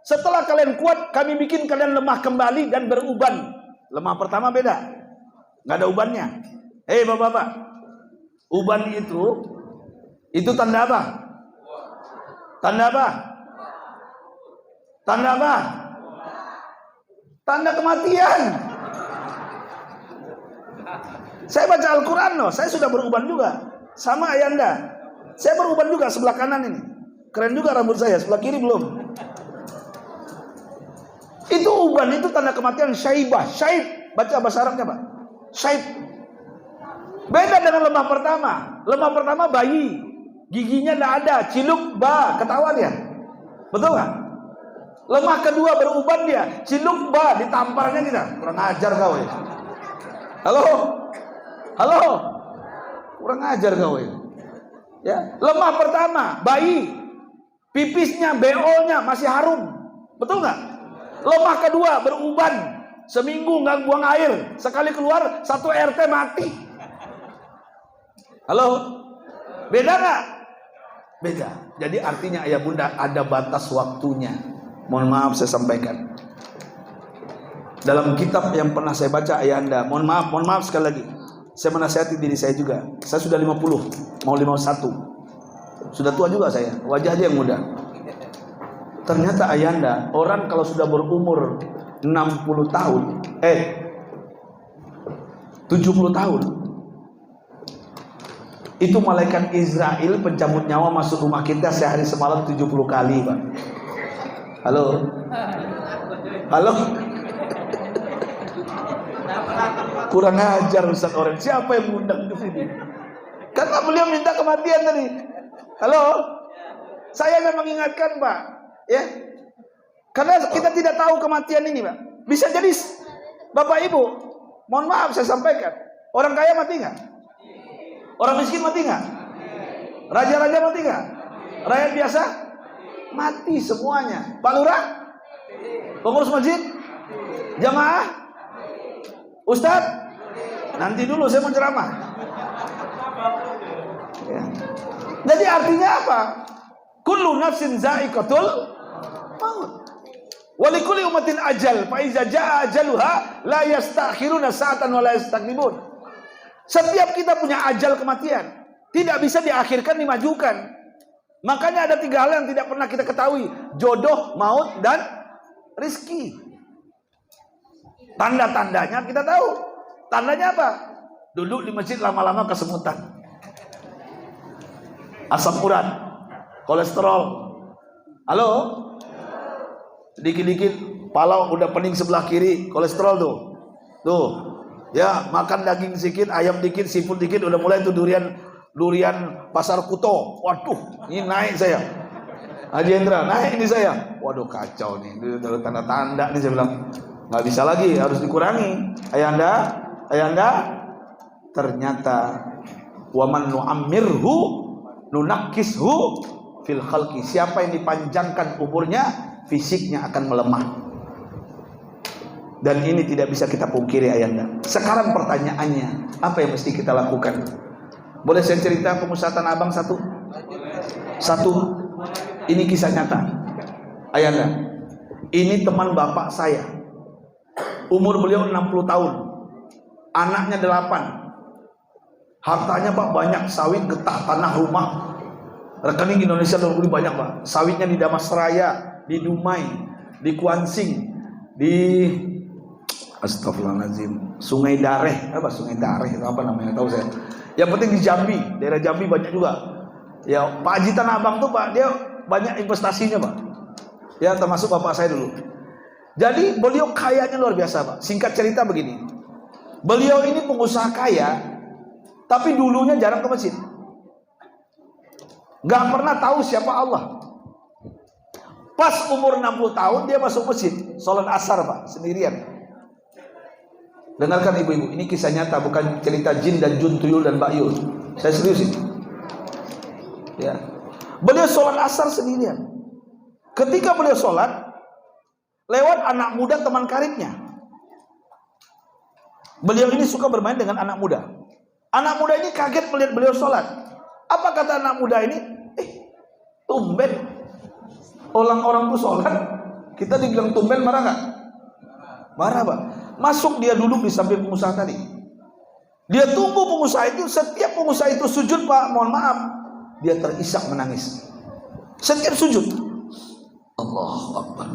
Setelah kalian kuat, kami bikin kalian lemah kembali dan beruban. Lemah pertama beda, nggak ada ubannya. Hei bapak-bapak, uban itu tanda apa? Tanda apa? Tanda apa? Tanda kematian. Saya baca Al-Quran loh, saya sudah beruban juga. Sama ayanda, saya beruban juga sebelah kanan ini. Keren juga rambut saya, sebelah kiri belum. Itu uban, itu tanda kematian. Syaibah, syaib, baca bahasa Arabnya Pak. Syaib. Beda dengan lemah pertama. Lemah pertama bayi, giginya tidak ada, ciluk ba, ketawa dia. Betul nggak? Lemah kedua beruban dia, ciluk ba, ditamparnya kita. Kurang ajar kau ya. Halo? Halo? Kurang ajar kau ya. Ya, lemah pertama bayi, pipisnya, beolnya masih harum. Betul nggak? Lemah kedua beruban, seminggu nggak buang air, sekali keluar 1 RT mati. Halo? Beda nggak? Beda. Jadi artinya ayah bunda ada batas waktunya. Mohon maaf saya sampaikan. Dalam kitab yang pernah saya baca ayah anda, mohon maaf sekali lagi. Saya menasihati diri saya juga. Saya sudah 50, mau 51. Sudah tua juga saya, wajah aja yang muda. Ternyata ayah anda, orang kalau sudah berumur 60 tahun, 70 tahun, Itu malaikat Israel pencabut nyawa masuk rumah kita sehari semalam 70 kali, Pak. Halo? Halo? Kurang ajar Ustaz Oren. Siapa yang mengundang ke sini? Karena beliau minta kematian tadi. Halo? Saya akan mengingatkan, Pak. Ya. Karena kita tidak tahu kematian ini, Pak. Bisa jadi Bapak Ibu, mohon maaf saya sampaikan. Orang kaya mati nggak? Orang miskin mati nggak? Raja-raja mati nggak? Rakyat biasa mati semuanya. Pak Lurah, pengurus masjid, jamaah, Ustadz, nanti dulu saya mau ceramah. Ya. Jadi artinya apa? Kullu nafsin za'iqatul maut. Wa likulli ummatin ajal, fa iza jaa ajaluha la yastakhiruna sa'atan wa la yastaqdimun. Setiap kita punya ajal kematian, tidak bisa diakhirkan, dimajukan. Makanya ada 3 hal yang tidak pernah kita ketahui: jodoh, maut, dan rizki. Tanda-tandanya kita tahu. Tandanya apa? Duduk di masjid lama-lama kesemutan, asam urat, kolesterol. Halo? Dikit-dikit pala udah pening sebelah kiri, kolesterol tuh. Tuh. Ya, makan daging sedikit, ayam dikit, seafood dikit, udah mulai tuh durian pasar Kuto. Waduh, ini naik saya. Haji Hendra, naik ini saya. Waduh, kacau nih. Itu tanda-tanda nih saya bilang. Nggak bisa lagi, harus dikurangi. Ayanda, ternyata waman nu'ammirhu nunakkishu fil khalqi. Siapa yang dipanjangkan umurnya, fisiknya akan melemah. Dan ini tidak bisa kita pungkiri, Ayanda. Sekarang pertanyaannya, apa yang mesti kita lakukan? Boleh saya cerita pengusaha Tanah Abang satu? Ini kisah nyata, Ayanda. Ini teman bapak saya. Umur beliau 60 tahun. Anaknya 8. Hartanya Pak banyak, sawit, getah, tanah, rumah. Rekening Indonesia lebih banyak, Pak. Sawitnya di Damasraya, di Dumai, di Kuansing, di Astagfirullahaladzim, Sungai Dareh. Sungai Dareh apa namanya, tahu saya. Yang penting di Jambi, daerah Jambi banyak juga. Ya, Pak Haji Tanah Abang tuh Pak, dia banyak investasinya, Pak. Ya, termasuk bapak saya dulu. Jadi beliau kayanya luar biasa, Pak. Singkat cerita begini. Beliau ini pengusaha kaya, tapi dulunya jarang ke masjid. Gak pernah tahu siapa Allah. Pas umur 60 tahun dia masuk masjid, sholat asar, Pak, sendirian. Dengarkan ibu-ibu, ini kisah nyata, bukan cerita jin dan jun tuyul dan Mbak Yul. Saya serius ini. Ya. Beliau sholat asar sendirian. Ketika beliau sholat, lewat anak muda teman karibnya. Beliau ini suka bermain dengan anak muda. Anak muda ini kaget melihat beliau sholat. Apa kata anak muda ini? Tumben orang-orang tuh sholat, kita dibilang tumben, marah nggak? Marah, Pak. Masuk dia duduk di samping pengusaha tadi. Dia tunggu pengusaha itu. Setiap pengusaha itu sujud, Pak, mohon maaf, dia terisak menangis. Setiap sujud, Allahu Akbar,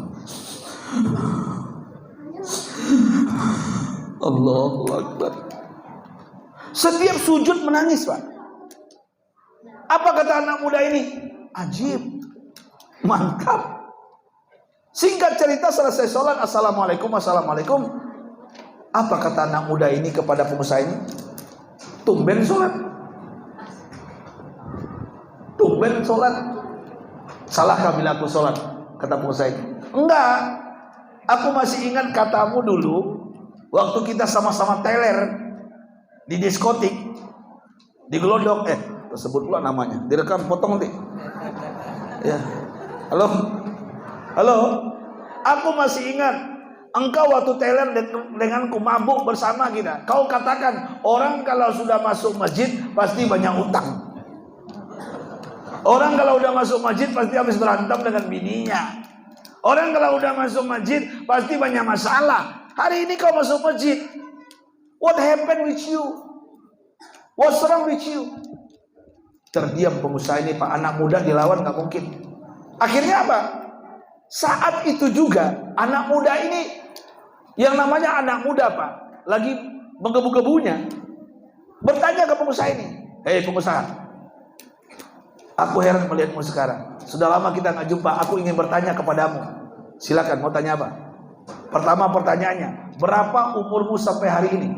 Allahu Akbar. Setiap sujud menangis, Pak. Apa kata anak muda ini? Ajib, mantap. Singkat cerita, selesai sholat, assalamualaikum. Apa kata anak muda ini kepada pengusaha ini? Tumben sholat. Salahkah bila aku sholat? Kata pengusaha ini. Enggak, aku masih ingat katamu dulu waktu kita sama-sama teler di diskotik, di Glodok. Tersebut pula namanya, direkam, potong nanti. Ya. Halo, aku masih ingat engkau waktu teler denganku mabuk bersama kita. Kau katakan orang kalau sudah masuk masjid pasti banyak utang. Orang kalau udah masuk masjid pasti habis berantem dengan bininya. Orang kalau udah masuk masjid pasti banyak masalah. Hari ini kau masuk masjid, what happened with you? What's wrong with you? Terdiam pengusaha ini, Pak. Anak muda dilawan nggak mungkin. Akhirnya apa? Saat itu juga anak muda ini, yang namanya anak muda, Pak, lagi menggebu-gebunya, bertanya ke pengusaha ini, Hei pengusaha, aku heran melihatmu sekarang. Sudah lama kita nggak jumpa. Aku ingin bertanya kepadamu. Silakan, mau tanya apa? Pertama pertanyaannya, berapa umurmu sampai hari ini?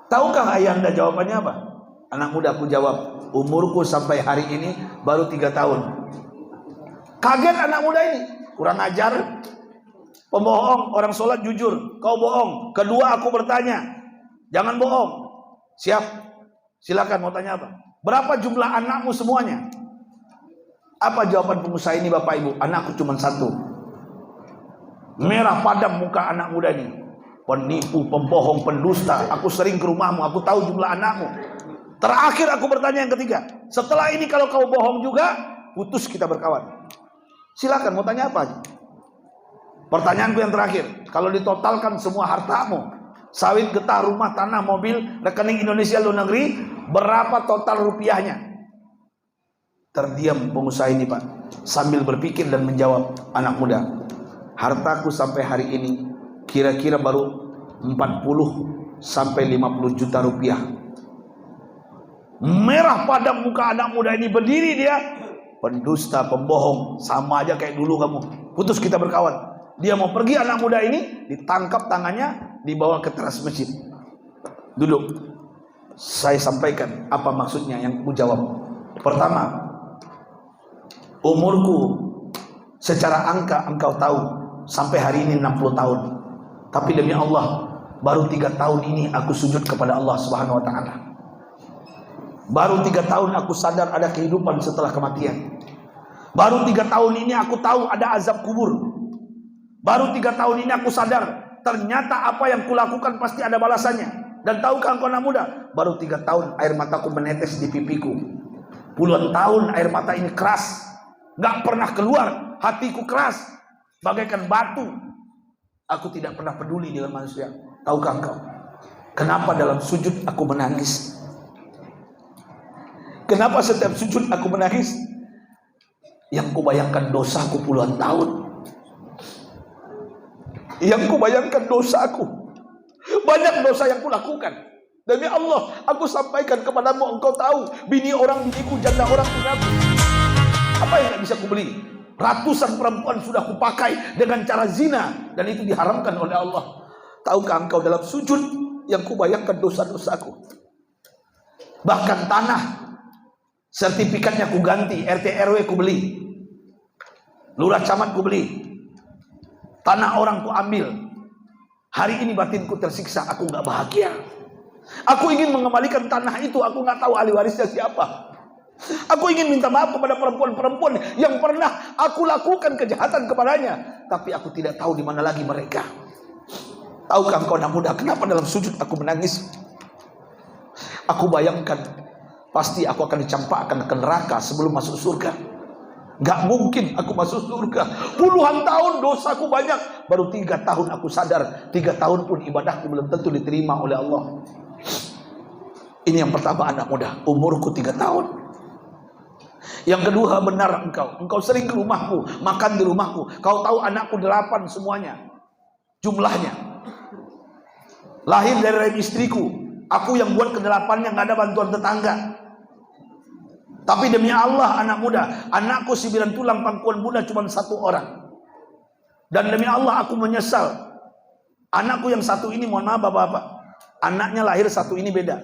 Tahukah ayah anda jawabannya apa? Anak muda, aku jawab, umurku sampai hari ini baru 3 tahun. Kaget anak muda ini, kurang ajar, pembohong. Orang sholat jujur, kau bohong. Kedua, aku bertanya, jangan bohong. Siap, silakan, mau tanya apa? Berapa jumlah anakmu semuanya? Apa jawaban pengusaha ini, bapak ibu? Anakku cuma 1. Merah padam muka anak muda ini. Penipu, pembohong, pendusta. Aku sering ke rumahmu, aku tahu jumlah anakmu. Terakhir aku bertanya yang ketiga, setelah ini kalau kau bohong juga, putus kita berkawan. Silakan, mau tanya apa aja? Pertanyaanku yang terakhir, kalau ditotalkan semua hartamu, sawit, getah, rumah, tanah, mobil, rekening Indonesia luar negeri, berapa total rupiahnya? Terdiam pengusaha ini, Pak, sambil berpikir dan menjawab, anak muda, hartaku sampai hari ini kira-kira baru 40 sampai 50 juta rupiah. Merah padam muka anak muda ini, berdiri dia, pendusta, pembohong, sama aja kayak dulu kamu, putus kita berkawan. Dia mau pergi, anak muda ini ditangkap tangannya, dibawa ke teras masjid. Duduk, saya sampaikan apa maksudnya yang ku jawab. Pertama, umurku secara angka engkau tahu sampai hari ini 60 tahun. Tapi demi Allah, baru 3 tahun ini aku sujud kepada Allah Subhanahu wa taala. Baru 3 tahun aku sadar ada kehidupan setelah kematian. Baru 3 tahun ini aku tahu ada azab kubur. Baru 3 tahun ini aku sadar ternyata apa yang kulakukan pasti ada balasannya. Dan tahukah engkau anak muda, baru 3 tahun air mataku menetes di pipiku. Puluhan tahun air mata ini keras, gak pernah keluar. Hatiku keras bagaikan batu. Aku tidak pernah peduli dengan manusia. Tahukah engkau kenapa dalam sujud aku menangis? Kenapa setiap sujud aku menangis? Yang kubayangkan dosaku puluhan tahun. Yang kubayangkan dosaku, banyak dosa yang kulakukan. Demi Allah, aku sampaikan kepadamu, engkau tahu, bini orang biniku, janda orang punyaku. Apa yang gak bisa kubeli? Ratusan perempuan sudah kupakai dengan cara zina, dan itu diharamkan oleh Allah. Tahukah engkau dalam sujud yang kubayangkan dosa-dosaku? Bahkan tanah, sertifikatnya ku ganti, RT RW ku beli, lurah camat ku beli, tanah orang ku ambil. Hari ini batinku tersiksa, aku gak bahagia. Aku ingin mengembalikan tanah itu, aku gak tahu ahli warisnya siapa. Aku ingin minta maaf kepada perempuan-perempuan yang pernah aku lakukan kejahatan kepadanya, tapi aku tidak tahu di mana lagi mereka. Tahukah engkau anak muda, kenapa dalam sujud aku menangis? Aku bayangkan pasti aku akan dicampakkan ke neraka sebelum masuk surga. Gak mungkin aku masuk surga. Puluhan tahun dosaku banyak, baru 3 tahun aku sadar. 3 tahun pun ibadahku belum tentu diterima oleh Allah. Ini yang pertama anak muda, umurku 3 tahun. Yang kedua, benar engkau sering ke rumahku, makan di rumahku. Kau tahu anakku 8 semuanya jumlahnya. Lahir dari rahim istriku. Aku yang buat ke-8-nya, gak ada bantuan tetangga. Tapi demi Allah anak muda, anakku 9 tulang pangkuan bunda cuma 1 orang. Dan demi Allah aku menyesal. Anakku yang 1 ini, mohon maaf bapak-bapak, anaknya lahir 1 ini beda,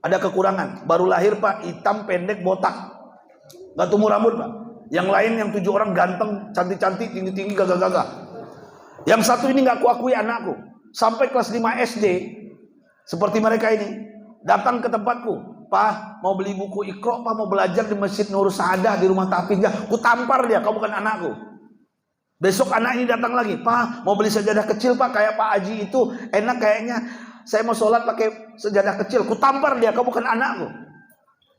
ada kekurangan. Baru lahir Pak, hitam, pendek, botak, gak tumbuh rambut Pak. Yang lain yang 7 orang ganteng, cantik-cantik, tinggi-tinggi, gagah-gagah. Yang 1 ini gak kuakui anakku. Sampai kelas 5 SD, seperti mereka ini, datang ke tempatku. Pak, mau beli buku Iqra, Pak, mau belajar di Masjid Nur Saadah di rumah tahfiz. Ku tampar dia, kau bukan anakku. Besok anak ini datang lagi, Pak, mau beli sejadah kecil Pak, kayak Pak Haji itu enak kayaknya. Saya mau sholat pakai sejadah kecil. Ku tampar dia, kau bukan anakku.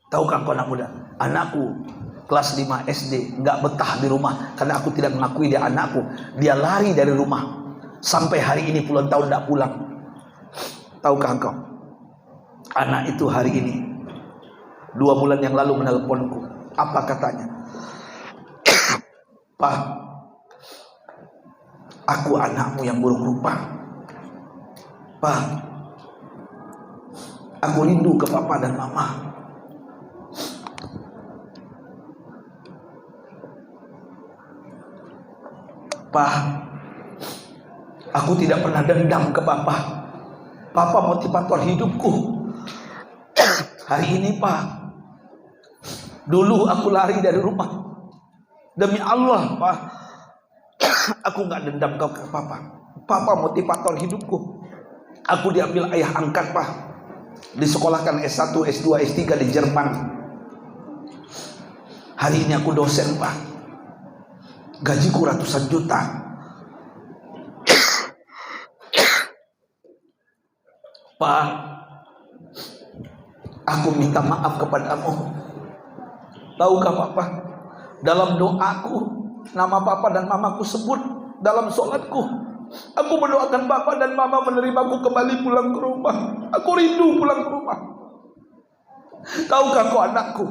Tahukah kau anak muda, anakku kelas 5 SD nggak betah di rumah karena aku tidak mengakui dia anakku. Dia lari dari rumah sampai hari ini puluhan tahun tidak pulang. Tahukah engkau, anak itu hari ini 2 bulan yang lalu menelponku. Apa katanya? Pak, aku anakmu yang buruk rupa. Pak, Aku rindu ke papa dan mama. Pak, aku tidak pernah dendam ke papa. Papa motivator hidupku. Hari ini Pak, dulu aku lari dari rumah. Demi Allah Pak, aku gak dendam ke papa. Papa motivator hidupku. Aku diambil ayah angkat Pak, disekolahkan S1, S2, S3 di Jerman. Hari ini aku dosen Pak, gajiku ratusan juta. Pak, aku minta maaf kepadamu. Tahukah Papa, dalam doaku, nama Papa dan Mamaku sebut dalam sholatku. Aku mendoakan Papa dan Mama menerimaku kembali pulang ke rumah. Aku rindu pulang ke rumah. Tahukah kau anakku?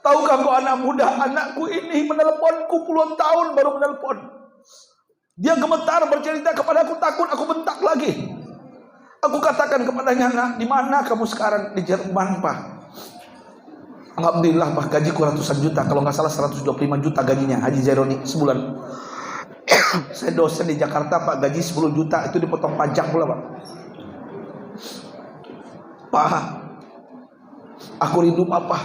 Tahukah kau anak muda? Anakku ini menelponku puluhan tahun baru menelpon. Dia gemetar bercerita kepadaku, takut aku bentak lagi. Aku katakan kepadanya, nak, di mana kamu sekarang? Di Jerman Pak. Alhamdulillah Pak, gajiku ratusan juta. Kalau nggak salah 125 juta gajinya Haji Zaironi sebulan. Saya dosen di Jakarta Pak, gaji 10 juta, itu dipotong pajak pula Pak. Pak, aku rindu Papa.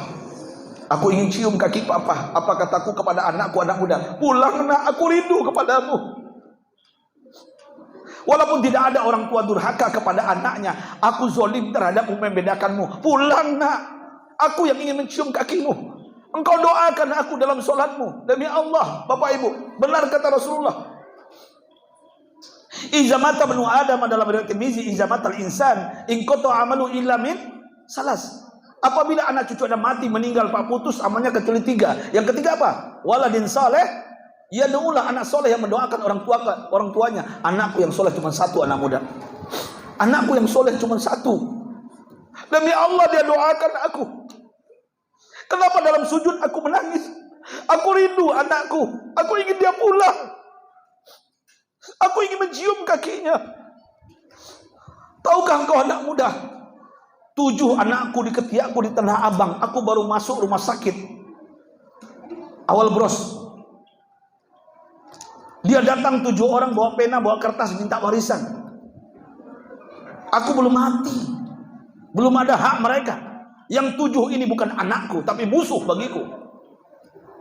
Aku ingin cium kaki Papa. Apa kataku kepada anakku, anak muda? Pulang nak, aku rindu kepadamu. Walaupun tidak ada orang tua durhaka kepada anaknya, aku zolim terhadapmu, membedakanmu. Pulang nak, aku yang ingin mencium kakimu. Engkau doakan aku dalam sholatmu. Demi Allah, Bapak Ibu, benar kata Rasulullah. Iza mata banu Adam dalam riwayat Tirmizi, iza matal insan in qata amalu illa min salas. Apabila anak cucu Adam mati, meninggal Pak, putus amalnya kecuali 3. Yang ketiga apa? Waladin saleh, ya doalah, anak soleh yang mendoakan orang tuanya. Anakku yang soleh cuma 1, anak muda. Anakku yang soleh cuma 1. Demi Allah dia doakan aku. Kenapa dalam sujud aku menangis? Aku rindu anakku. Aku ingin dia pulang. Aku ingin mencium kakinya. Tahukah engkau anak muda? 7 anakku di ketiakku di Tanah Abang. Aku baru masuk rumah sakit awal bros. Dia datang 7 orang bawa pena, bawa kertas, minta warisan. Aku belum mati, belum ada hak mereka. Yang 7 ini bukan anakku, tapi musuh bagiku.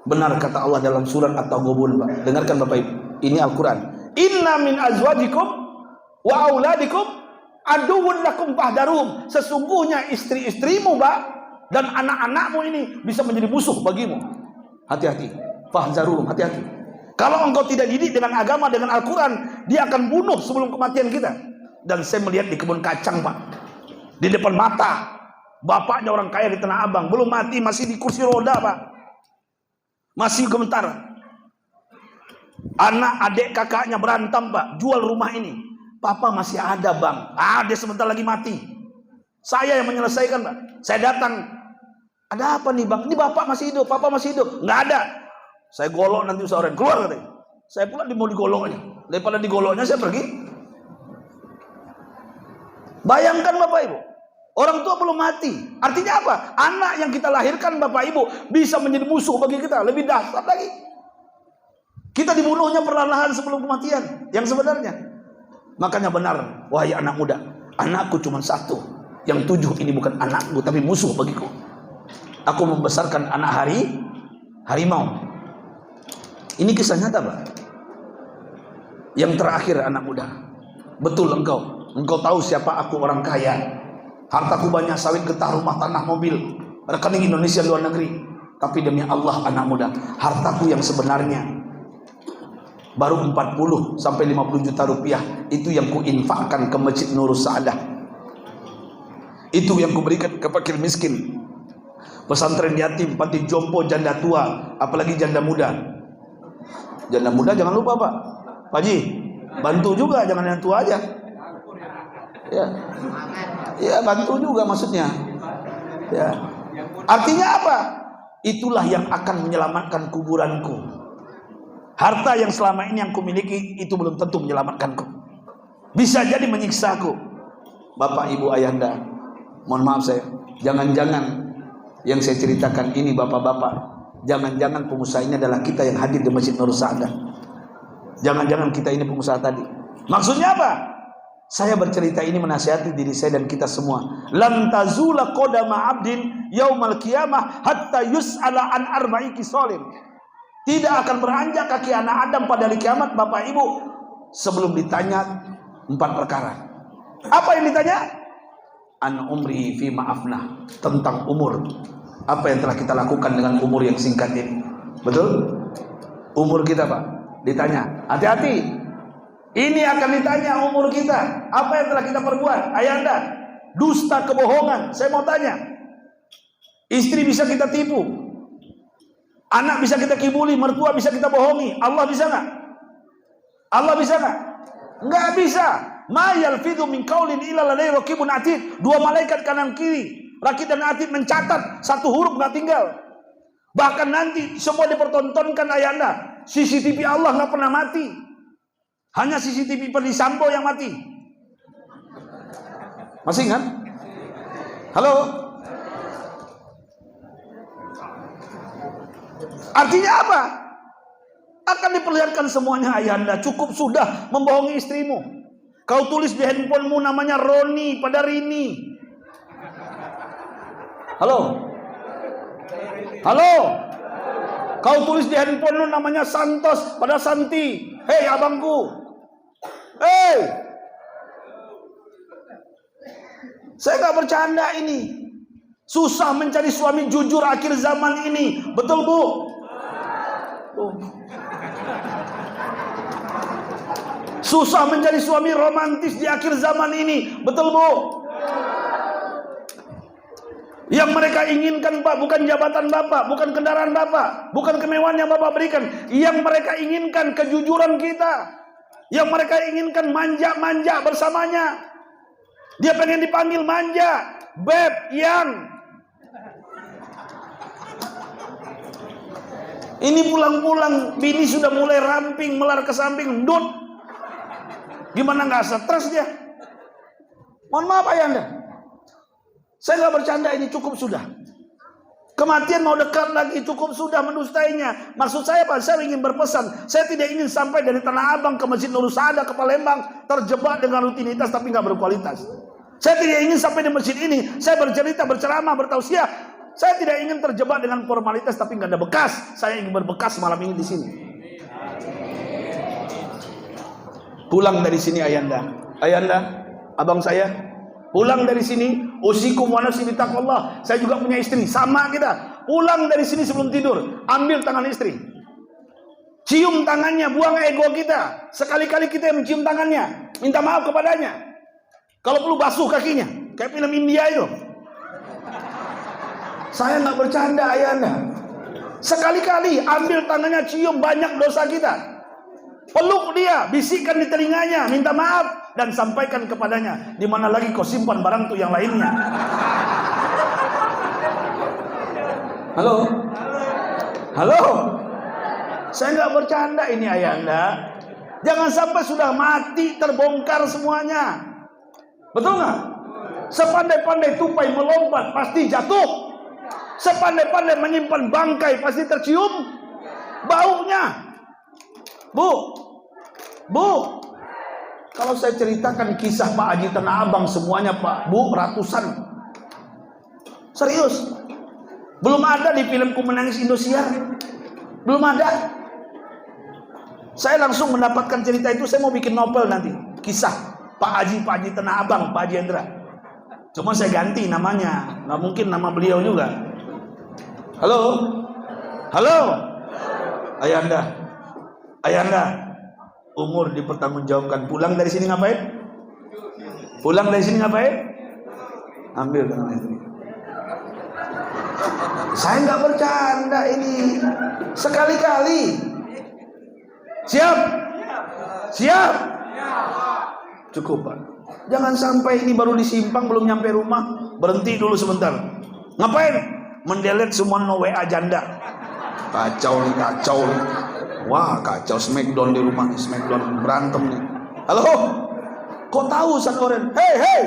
Benar kata Allah dalam surat At-Taghabun. Dengarkan Bapak Ibu, ini Al-Quran. Inna min azwajikum wa auladikum aduwwun lakum fahdarum. Sesungguhnya istri-istrimu Pak dan anak-anakmu ini bisa menjadi musuh bagimu. Hati-hati, fahdarum, hati-hati. Kalau engkau tidak didik dengan agama, dengan Al-Quran, dia akan bunuh sebelum kematian kita. Dan saya melihat di kebun kacang Pak, di depan mata, bapaknya orang kaya di Tanah Abang, belum mati, masih di kursi roda Pak, masih gemetar. Anak adik kakaknya berantem Pak, jual rumah ini. Papa masih ada Bang, dia sebentar lagi mati. Saya yang menyelesaikan Pak. Saya datang, ada apa nih Bang? Ini bapak masih hidup, papa masih hidup. Nggak ada. Saya golok nanti usaha orang keluar katanya. Saya pula mau digoloknya. Daripada digoloknya saya pergi. Bayangkan Bapak Ibu, orang tua belum mati. Artinya apa? Anak yang kita lahirkan Bapak Ibu bisa menjadi musuh bagi kita. Lebih dahsyat lagi, kita dibunuhnya perlahan-lahan sebelum kematian yang sebenarnya. Makanya benar, wahai anak muda, anakku cuma 1. Yang 7 ini bukan anakku, tapi musuh bagiku. Aku membesarkan anak harimau. Ini kisah nyata Pak. Yang terakhir anak muda, betul engkau tahu siapa aku, orang kaya. Hartaku banyak, sawit, getah, rumah, tanah, mobil, rekening Indonesia luar negeri. Tapi demi Allah anak muda, hartaku yang sebenarnya baru 40 sampai 50 juta rupiah. Itu yang kuinfakkan ke Masjid Nurus Sa'adah. Itu yang kuberikan ke fakir miskin, pesantren yatim, panti jompo, janda tua, apalagi janda muda. Janda muda jangan lupa Pak Haji, bantu juga, jangan yang tua aja. Ya bantu juga maksudnya. Ya. Artinya apa? Itulah yang akan menyelamatkan kuburanku. Harta yang selama ini yang kumiliki itu belum tentu menyelamatkanku. Bisa jadi menyiksaku. Bapak Ibu Ayahanda, Mohon maaf saya, jangan-jangan yang saya ceritakan ini bapak-bapak, jangan-jangan pengusaha ini adalah kita yang hadir di Masjid Nurul Sa'adah. Jangan-jangan kita ini pengusaha tadi. Maksudnya apa? Saya bercerita ini menasihati diri saya dan kita semua. Lan tazula qadama 'abdin yaumal qiyamah hatta yus'ala an arba'i khisalin. Tidak akan beranjak kaki anak Adam pada hari kiamat Bapak Ibu sebelum ditanya 4 perkara. Apa yang ditanya? An umri fi ma'afnah, tentang umur. Apa yang telah kita lakukan dengan umur yang singkat ini? Betul? Umur kita, Pak, ditanya. Hati-hati. Ini akan ditanya umur kita. Apa yang telah kita perbuat? Ayanda, dusta, kebohongan. Saya mau tanya. Istri bisa kita tipu. Anak bisa kita kibuli, mertua bisa kita bohongi. Allah bisa nggak? Allah bisa nggak? Nggak bisa. Ma yalfidhu min qaulin illa ladayhi raqibun atid. 2 malaikat kanan kiri, Raqib dan Atid mencatat, 1 huruf nggak tinggal. Bahkan nanti semua dipertontonkan ayanda. CCTV Allah nggak pernah mati. Hanya CCTV Ferdi Sambo yang mati. Masih ingat? Halo? Artinya apa? Akan diperlihatkan semuanya ayanda. Cukup sudah membohongi istrimu. Kau tulis di handphonemu namanya Roni pada Rini. Halo? Halo? Kau tulis di handphonemu namanya Santos pada Santi. Hei abangku. Hei. Saya gak bercanda ini. Susah mencari suami jujur akhir zaman ini. Betul, Bu? Susah mencari suami romantis di akhir zaman ini. Betul, Bu? Yang mereka inginkan, Pak, bukan jabatan Bapak, bukan kendaraan Bapak, bukan kemewahan yang Bapak berikan. Yang mereka inginkan kejujuran kita. Yang mereka inginkan manja-manja bersamanya. Dia pengen dipanggil manja, beb, yang. Ini pulang-pulang bini sudah mulai ramping, melar ke samping, ndut. Gimana nggak stres dia? Mohon maaf ayanda, saya nggak bercanda, ini cukup sudah. Kematian mau dekat lagi, cukup sudah mendustainya. Maksud saya apa? Saya ingin berpesan. Saya tidak ingin sampai dari Tanah Abang ke Masjid Nurul Sa'adah ke Palembang terjebak dengan rutinitas tapi nggak berkualitas. Saya tidak ingin sampai di masjid ini saya bercerita, berceramah, bertausiah. Saya tidak ingin terjebak dengan formalitas tapi nggak ada bekas. Saya ingin berbekas malam ini di sini. Pulang dari sini ayanda, abang saya, pulang dari sini, usikum wa nafsi bitaqwallah. Saya juga punya istri, sama kita. Pulang dari sini sebelum tidur, ambil tangan istri, cium tangannya, buang ego kita. Sekali-kali kita yang mencium tangannya, minta maaf kepadanya. Kalau perlu basuh kakinya, kayak film India itu. Saya nggak bercanda ayanda. Sekali-kali ambil tangannya, cium, banyak dosa kita. Peluk dia, bisikkan di telinganya, minta maaf dan sampaikan kepadanya. Di mana lagi kau simpan barang tuh yang lainnya? Halo? Halo? Saya nggak bercanda ini ayanda. Jangan sampai sudah mati terbongkar semuanya. Betul nggak? Sepandai-pandai tupai melompat pasti jatuh. Sepandai-pandai menyimpan bangkai pasti tercium baunya. Bu, kalau saya ceritakan kisah Pak Haji Tanah Abang semuanya Pak, Bu, ratusan. Serius. Belum ada di filmku Menangis Indosiar. Belum ada. Saya langsung mendapatkan cerita itu, saya mau bikin novel nanti. Kisah Pak Haji Tanah Abang, Pak Haji Hendra. Cuma saya ganti namanya. Nggak mungkin nama beliau juga. Halo? Halo? Ayanda, umur dipertanggungjawabkan. Pulang dari sini ngapain? Pulang dari sini ngapain? Ambil tangan istri. Saya nggak bercanda ini. Sekali-kali. Siap? Siap? Cukup Pak. Jangan sampai ini baru disimpang, belum nyampe rumah, berhenti dulu sebentar. Ngapain? Mendelete semua WA janda. Kacau nih. Wah, kacau, Smackdown di rumah nih, Smackdown berantem nih. Halo? Kok tahu Ustaz Oren? Hei.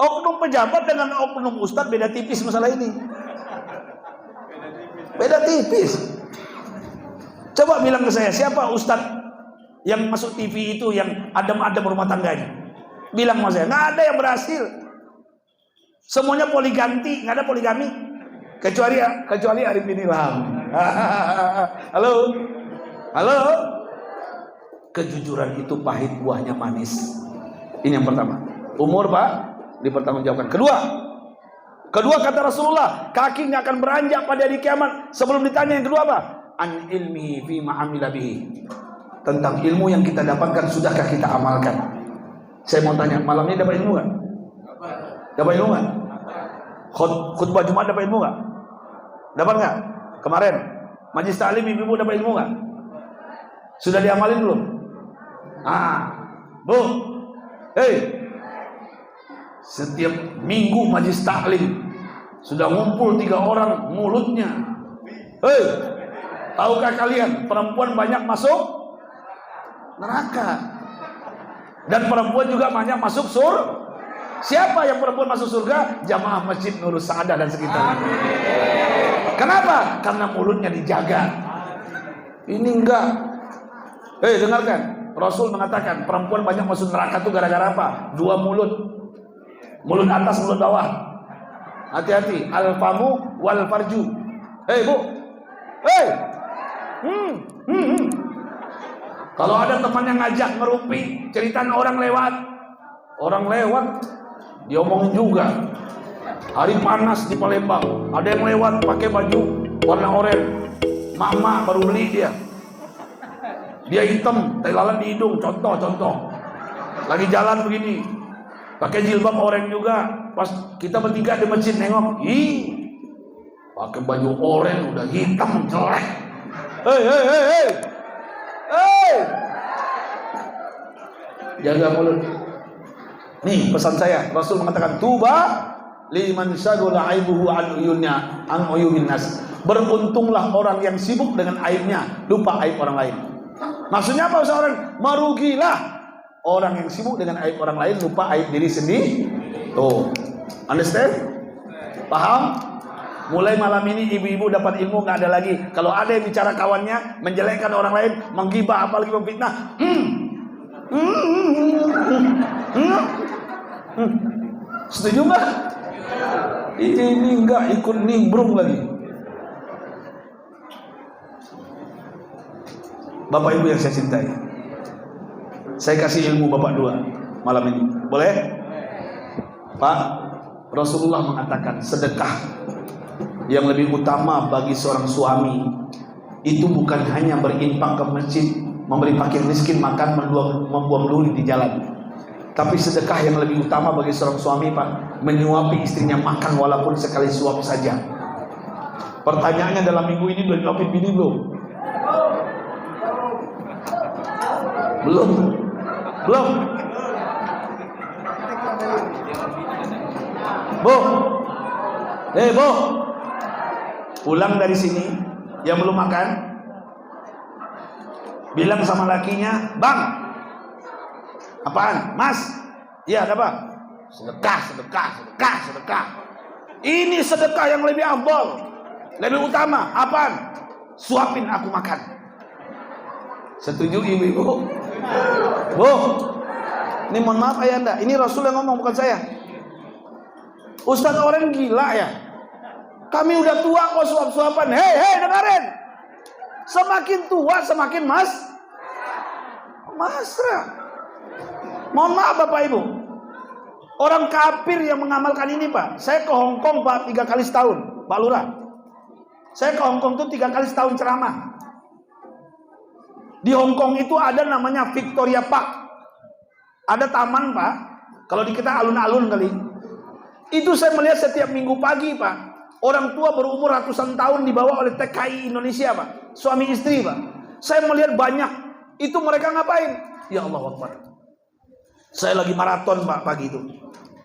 Oknum pejabat dengan oknum ustadz beda tipis masalah ini. Beda tipis. Coba bilang ke saya, siapa ustadz yang masuk TV itu yang adem-adem rumah tangganya? Bilang sama saya, nggak ada yang berhasil. Semuanya poliganti, nggak ada poligami. Kecuali Arifin Ilham. Halo. Kejujuran itu pahit, buahnya manis. Ini yang pertama. Umur Pak dipertanggungjawabkan. Kedua kata Rasulullah, kakinya akan beranjak pada hari kiamat. Sebelum ditanya yang kedua apa? An ilmi fi ma'amila bihi. Tentang ilmu yang kita dapatkan, sudahkah kita amalkan? Saya mau tanya, malam ini dapat ilmu nggak? Dapat ilmu nggak? Khutbah Jumat dapat ilmu nggak? Dapat nggak? Kemarin majlis taklim ibu-ibu dapat ilmu nggak? Sudah diamalin belum? Bu, setiap minggu majlis taklim sudah ngumpul 3 orang mulutnya. Tahukah kalian perempuan banyak masuk neraka dan perempuan juga banyak masuk surga? Siapa yang perempuan masuk surga? Jamaah Masjid Nurul Sa'adah dan sekitarnya. Kenapa? Karena mulutnya dijaga. Ini enggak. Dengarkan, Rasul mengatakan perempuan banyak masuk neraka itu gara-gara apa? 2 mulut. Mulut atas, mulut bawah. Hati-hati, al-famu wal farju. Bu. Kalau ada teman yang ngajak ngerumpi, ceritaan orang lewat, diomongin juga. Hari panas di Palembang, ada yang lewat pakai baju warna oranye. Mama baru beli dia hitam, tai lalat di hidung, contoh. Lagi jalan begini, pakai jilbab oranye juga. Pas kita bertiga di masjid nengok, pakai baju oranye udah hitam jelek. Jaga mulut. Nih pesan saya, Rasul mengatakan tuba liman syaghala aibuhu an uyunin nas. Beruntunglah orang yang sibuk dengan aibnya, lupa aib orang lain. Maksudnya apa seorang? Merugilah orang yang sibuk dengan aib orang lain, lupa aib diri sendiri. Tuh, understand? Paham? Mulai malam ini ibu-ibu dapat ilmu, nggak ada lagi. Kalau ada yang bicara kawannya, menjelekkan orang lain, menggibah apalagi memfitnah. Setuju nggak? Ini nggak ikut nimbrung lagi. Bapak Ibu yang saya cintai, saya kasih ilmu Bapak 2 malam ini. Boleh? Pak, Rasulullah mengatakan sedekah yang lebih utama bagi seorang suami itu bukan hanya berinfak ke masjid, memberi fakir miskin makan, membuang duri di jalan. Tapi sedekah yang lebih utama bagi seorang suami, Pak, menyuapi istrinya makan walaupun sekali suap saja. Pertanyaannya, dalam minggu ini udah nyuapin bini belum? Belum. Bu, Bu, pulang dari sini yang belum makan, bilang sama lakinya, Bang, apaan? Mas, iya ada apa? Sedekah. Ini sedekah yang lebih afdal, lebih utama. Apaan? Suapin aku makan. Setuju ibu-ibu? Bu, ini mohon maaf ayanda, ini Rasul yang ngomong bukan saya. Ustaz orang gila ya? Kami udah tua kok suap-suapan. Hei dengarin, semakin tua semakin mesra. Mohon maaf Bapak Ibu, orang kafir yang mengamalkan ini Pak. Saya ke Hong Kong Pak 3 kali setahun, Pak Lurah. Saya ke Hong Kong tuh 3 kali setahun ceramah. Di Hong Kong itu ada namanya Victoria Park. Ada taman Pak, kalau di kita alun-alun kali. Itu saya melihat setiap minggu pagi Pak, orang tua berumur ratusan tahun dibawa oleh TKI Indonesia Pak, suami istri Pak. Saya melihat banyak. Itu mereka ngapain? Ya Allah Akbar. Saya lagi maraton Pak pagi itu,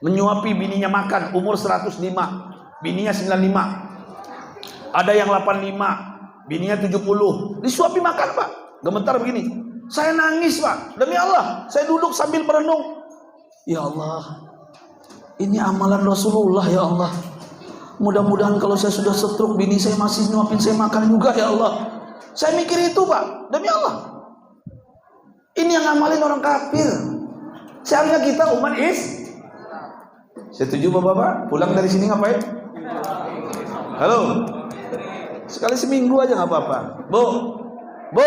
menyuapi bininya makan, umur 105, bininya 95. Ada yang 85, bininya 70. Disuapi makan Pak, gemetar begini. Saya nangis Pak, demi Allah. Saya duduk sambil merenung. Ya Allah, Ini amalan Rasulullah ya Allah. Mudah-mudahan kalau saya sudah stroke, bini saya masih nyuapin saya makan juga ya Allah. Saya mikir itu Pak, demi Allah. Ini yang ngamalin orang kafir. Seharusnya kita umat setuju Bapak-bapak? Pulang dari sini ngapain? Halo? Sekali seminggu aja nggak apa-apa. Bu,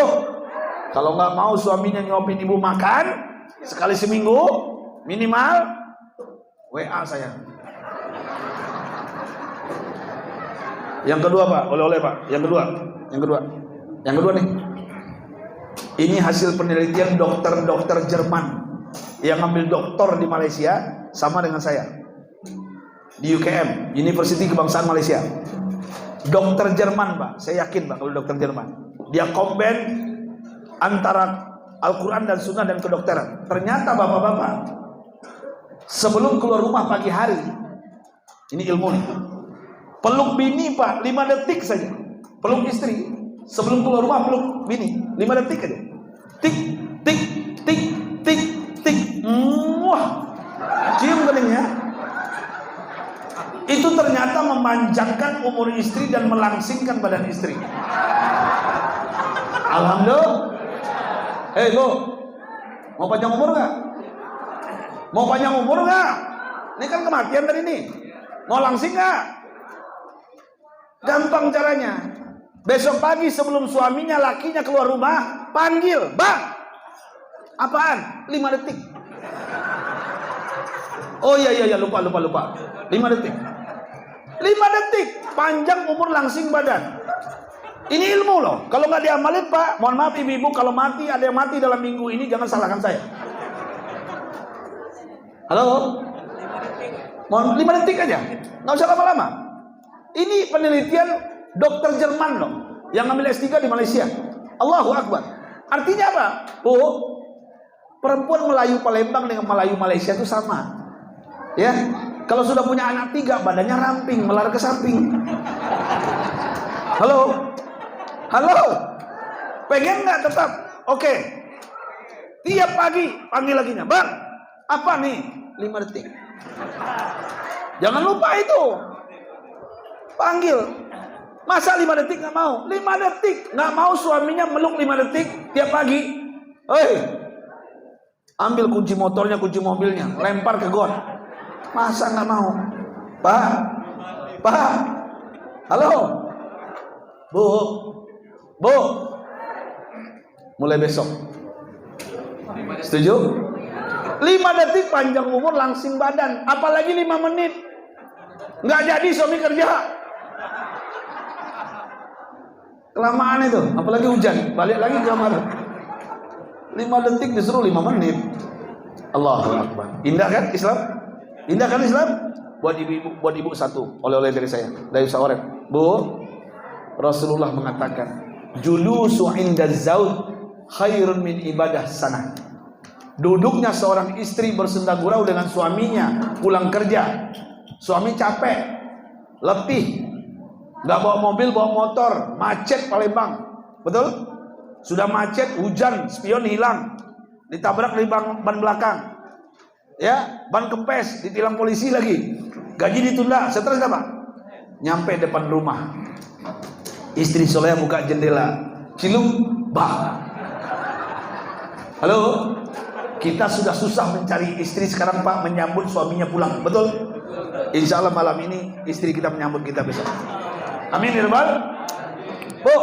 kalau nggak mau suaminya nyuapin ibu makan, sekali seminggu minimal WA saya. Yang kedua Pak, oleh-oleh Pak. Yang kedua nih. Ini hasil penelitian dokter-dokter Jerman yang ngambil doktor di Malaysia sama dengan saya di UKM, University Kebangsaan Malaysia. Dokter Jerman Pak, saya yakin Pak kalau dokter Jerman dia combine antara Al-Quran dan Sunnah dan kedokteran. Ternyata bapak-bapak sebelum keluar rumah pagi hari, ini ilmu nih, peluk bini Pak 5 detik saja. Peluk istri sebelum keluar rumah, peluk bini 5 detik aja. Tik tik tik tik tik. Wah, cium keningnya. Itu ternyata memanjangkan umur istri dan melangsingkan badan istri. Alhamdulillah. Hei Bu, mau panjang umur nggak? Mau panjang umur nggak? Ini kan kematian tadi nih. Mau langsing nggak? Gampang caranya. Besok pagi sebelum suaminya, lakinya keluar rumah, panggil, Bang. Apaan? 5 detik. Oh iya, lupa. 5 detik. 5 detik, panjang umur langsing badan. Ini ilmu loh. Kalau nggak diamalin Pak, mohon maaf ibu-ibu, kalau mati, ada yang mati dalam minggu ini, jangan salahkan saya. Halo? Mohon 5 detik aja, nggak usah lama-lama. Ini penelitian dokter Jerman loh, yang ngambil S3 di Malaysia. Allahu Akbar. Artinya apa? Oh, perempuan Melayu Palembang dengan Melayu Malaysia itu sama. Ya, kalau sudah punya anak 3, badannya ramping, melar ke samping. Halo? Pengen nggak tetap? Oke. Tiap pagi panggil lakinya, Bang, apa nih? 5 detik. Jangan lupa itu. Panggil. Masa 5 detik nggak mau? 5 detik nggak mau suaminya meluk 5 detik tiap pagi. Hei, ambil kunci motornya, kunci mobilnya, lempar ke got. Masa nggak mau? Pak, halo, Bu, mulai besok. Setuju? 5 detik panjang umur langsing badan, apalagi 5 menit. Nggak jadi suami kerja. Kelamaan itu, apalagi hujan, balik lagi ke kamar. 5 detik disuruh 5 menit. Allahu Akbar. Indah kan Islam? Indah kan Islam? Buat ibu satu, oleh-oleh dari saya, dari Sawarep. Bu, Rasulullah mengatakan, julusu inda zaud khairun min ibadah sana. Duduknya seorang istri bersenda gurau dengan suaminya pulang kerja. Suami capek, letih, nggak bawa mobil, bawa motor, macet Palembang, betul? Sudah macet, hujan, spion hilang, ditabrak di ban belakang, ya, ban kempes, ditilang polisi lagi, gaji ditunda, stres apa? Nyampe depan rumah, istri soleh buka jendela, cilung, bah. Halo, kita sudah susah mencari istri sekarang Pak, menyambut suaminya pulang, betul? Insya Allah malam ini istri kita menyambut kita besok. Amin ya Rabbal. Bu,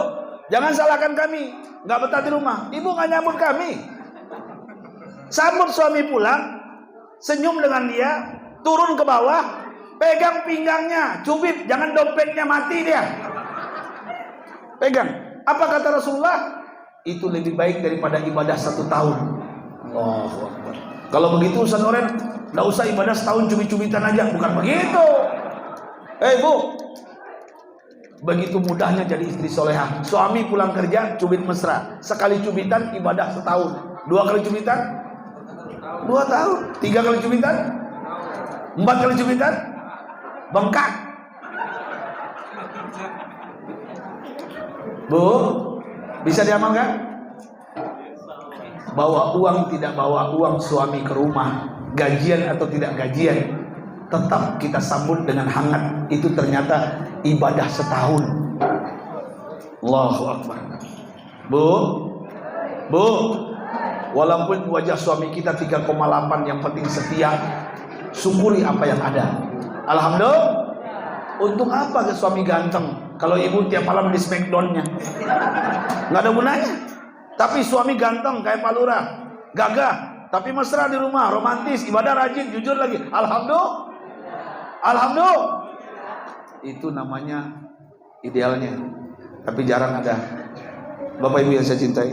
jangan salahkan kami, nggak betah di rumah. Ibu nggak nyambut kami. Sambut suami pulang, senyum dengan dia, turun ke bawah, pegang pinggangnya, cubit, jangan dompetnya mati dia. Pegang. Apa kata Rasulullah? Itu lebih baik daripada ibadah 1 tahun. Oh, kalau begitu Ustaz Noren, nggak usah ibadah setahun cubit-cubitan aja, bukan begitu. Bu, begitu mudahnya jadi istri solehah. Suami pulang kerja cubit mesra, sekali cubitan ibadah setahun, 2 kali cubitan 2 tahun, 3 kali cubitan 4 kali cubitan bengkak. Bu, bisa diamalkan? Bawa uang tidak bawa uang suami ke rumah, gajian atau tidak gajian, tetap kita sambut dengan hangat. Itu ternyata ibadah setahun. Allahu Akbar. Bu, walaupun wajah suami kita 3,8, yang penting setia. Syukuri apa yang ada. Alhamdulillah. Untuk apa ke suami ganteng kalau ibu tiap malam di smackdownnya? Nggak ada gunanya. Tapi suami ganteng kayak Pak Lurah, gagah, tapi mesra di rumah, romantis, ibadah rajin, jujur lagi. Alhamdulillah. Itu namanya idealnya. Tapi jarang ada. Bapak Ibu yang saya cintai,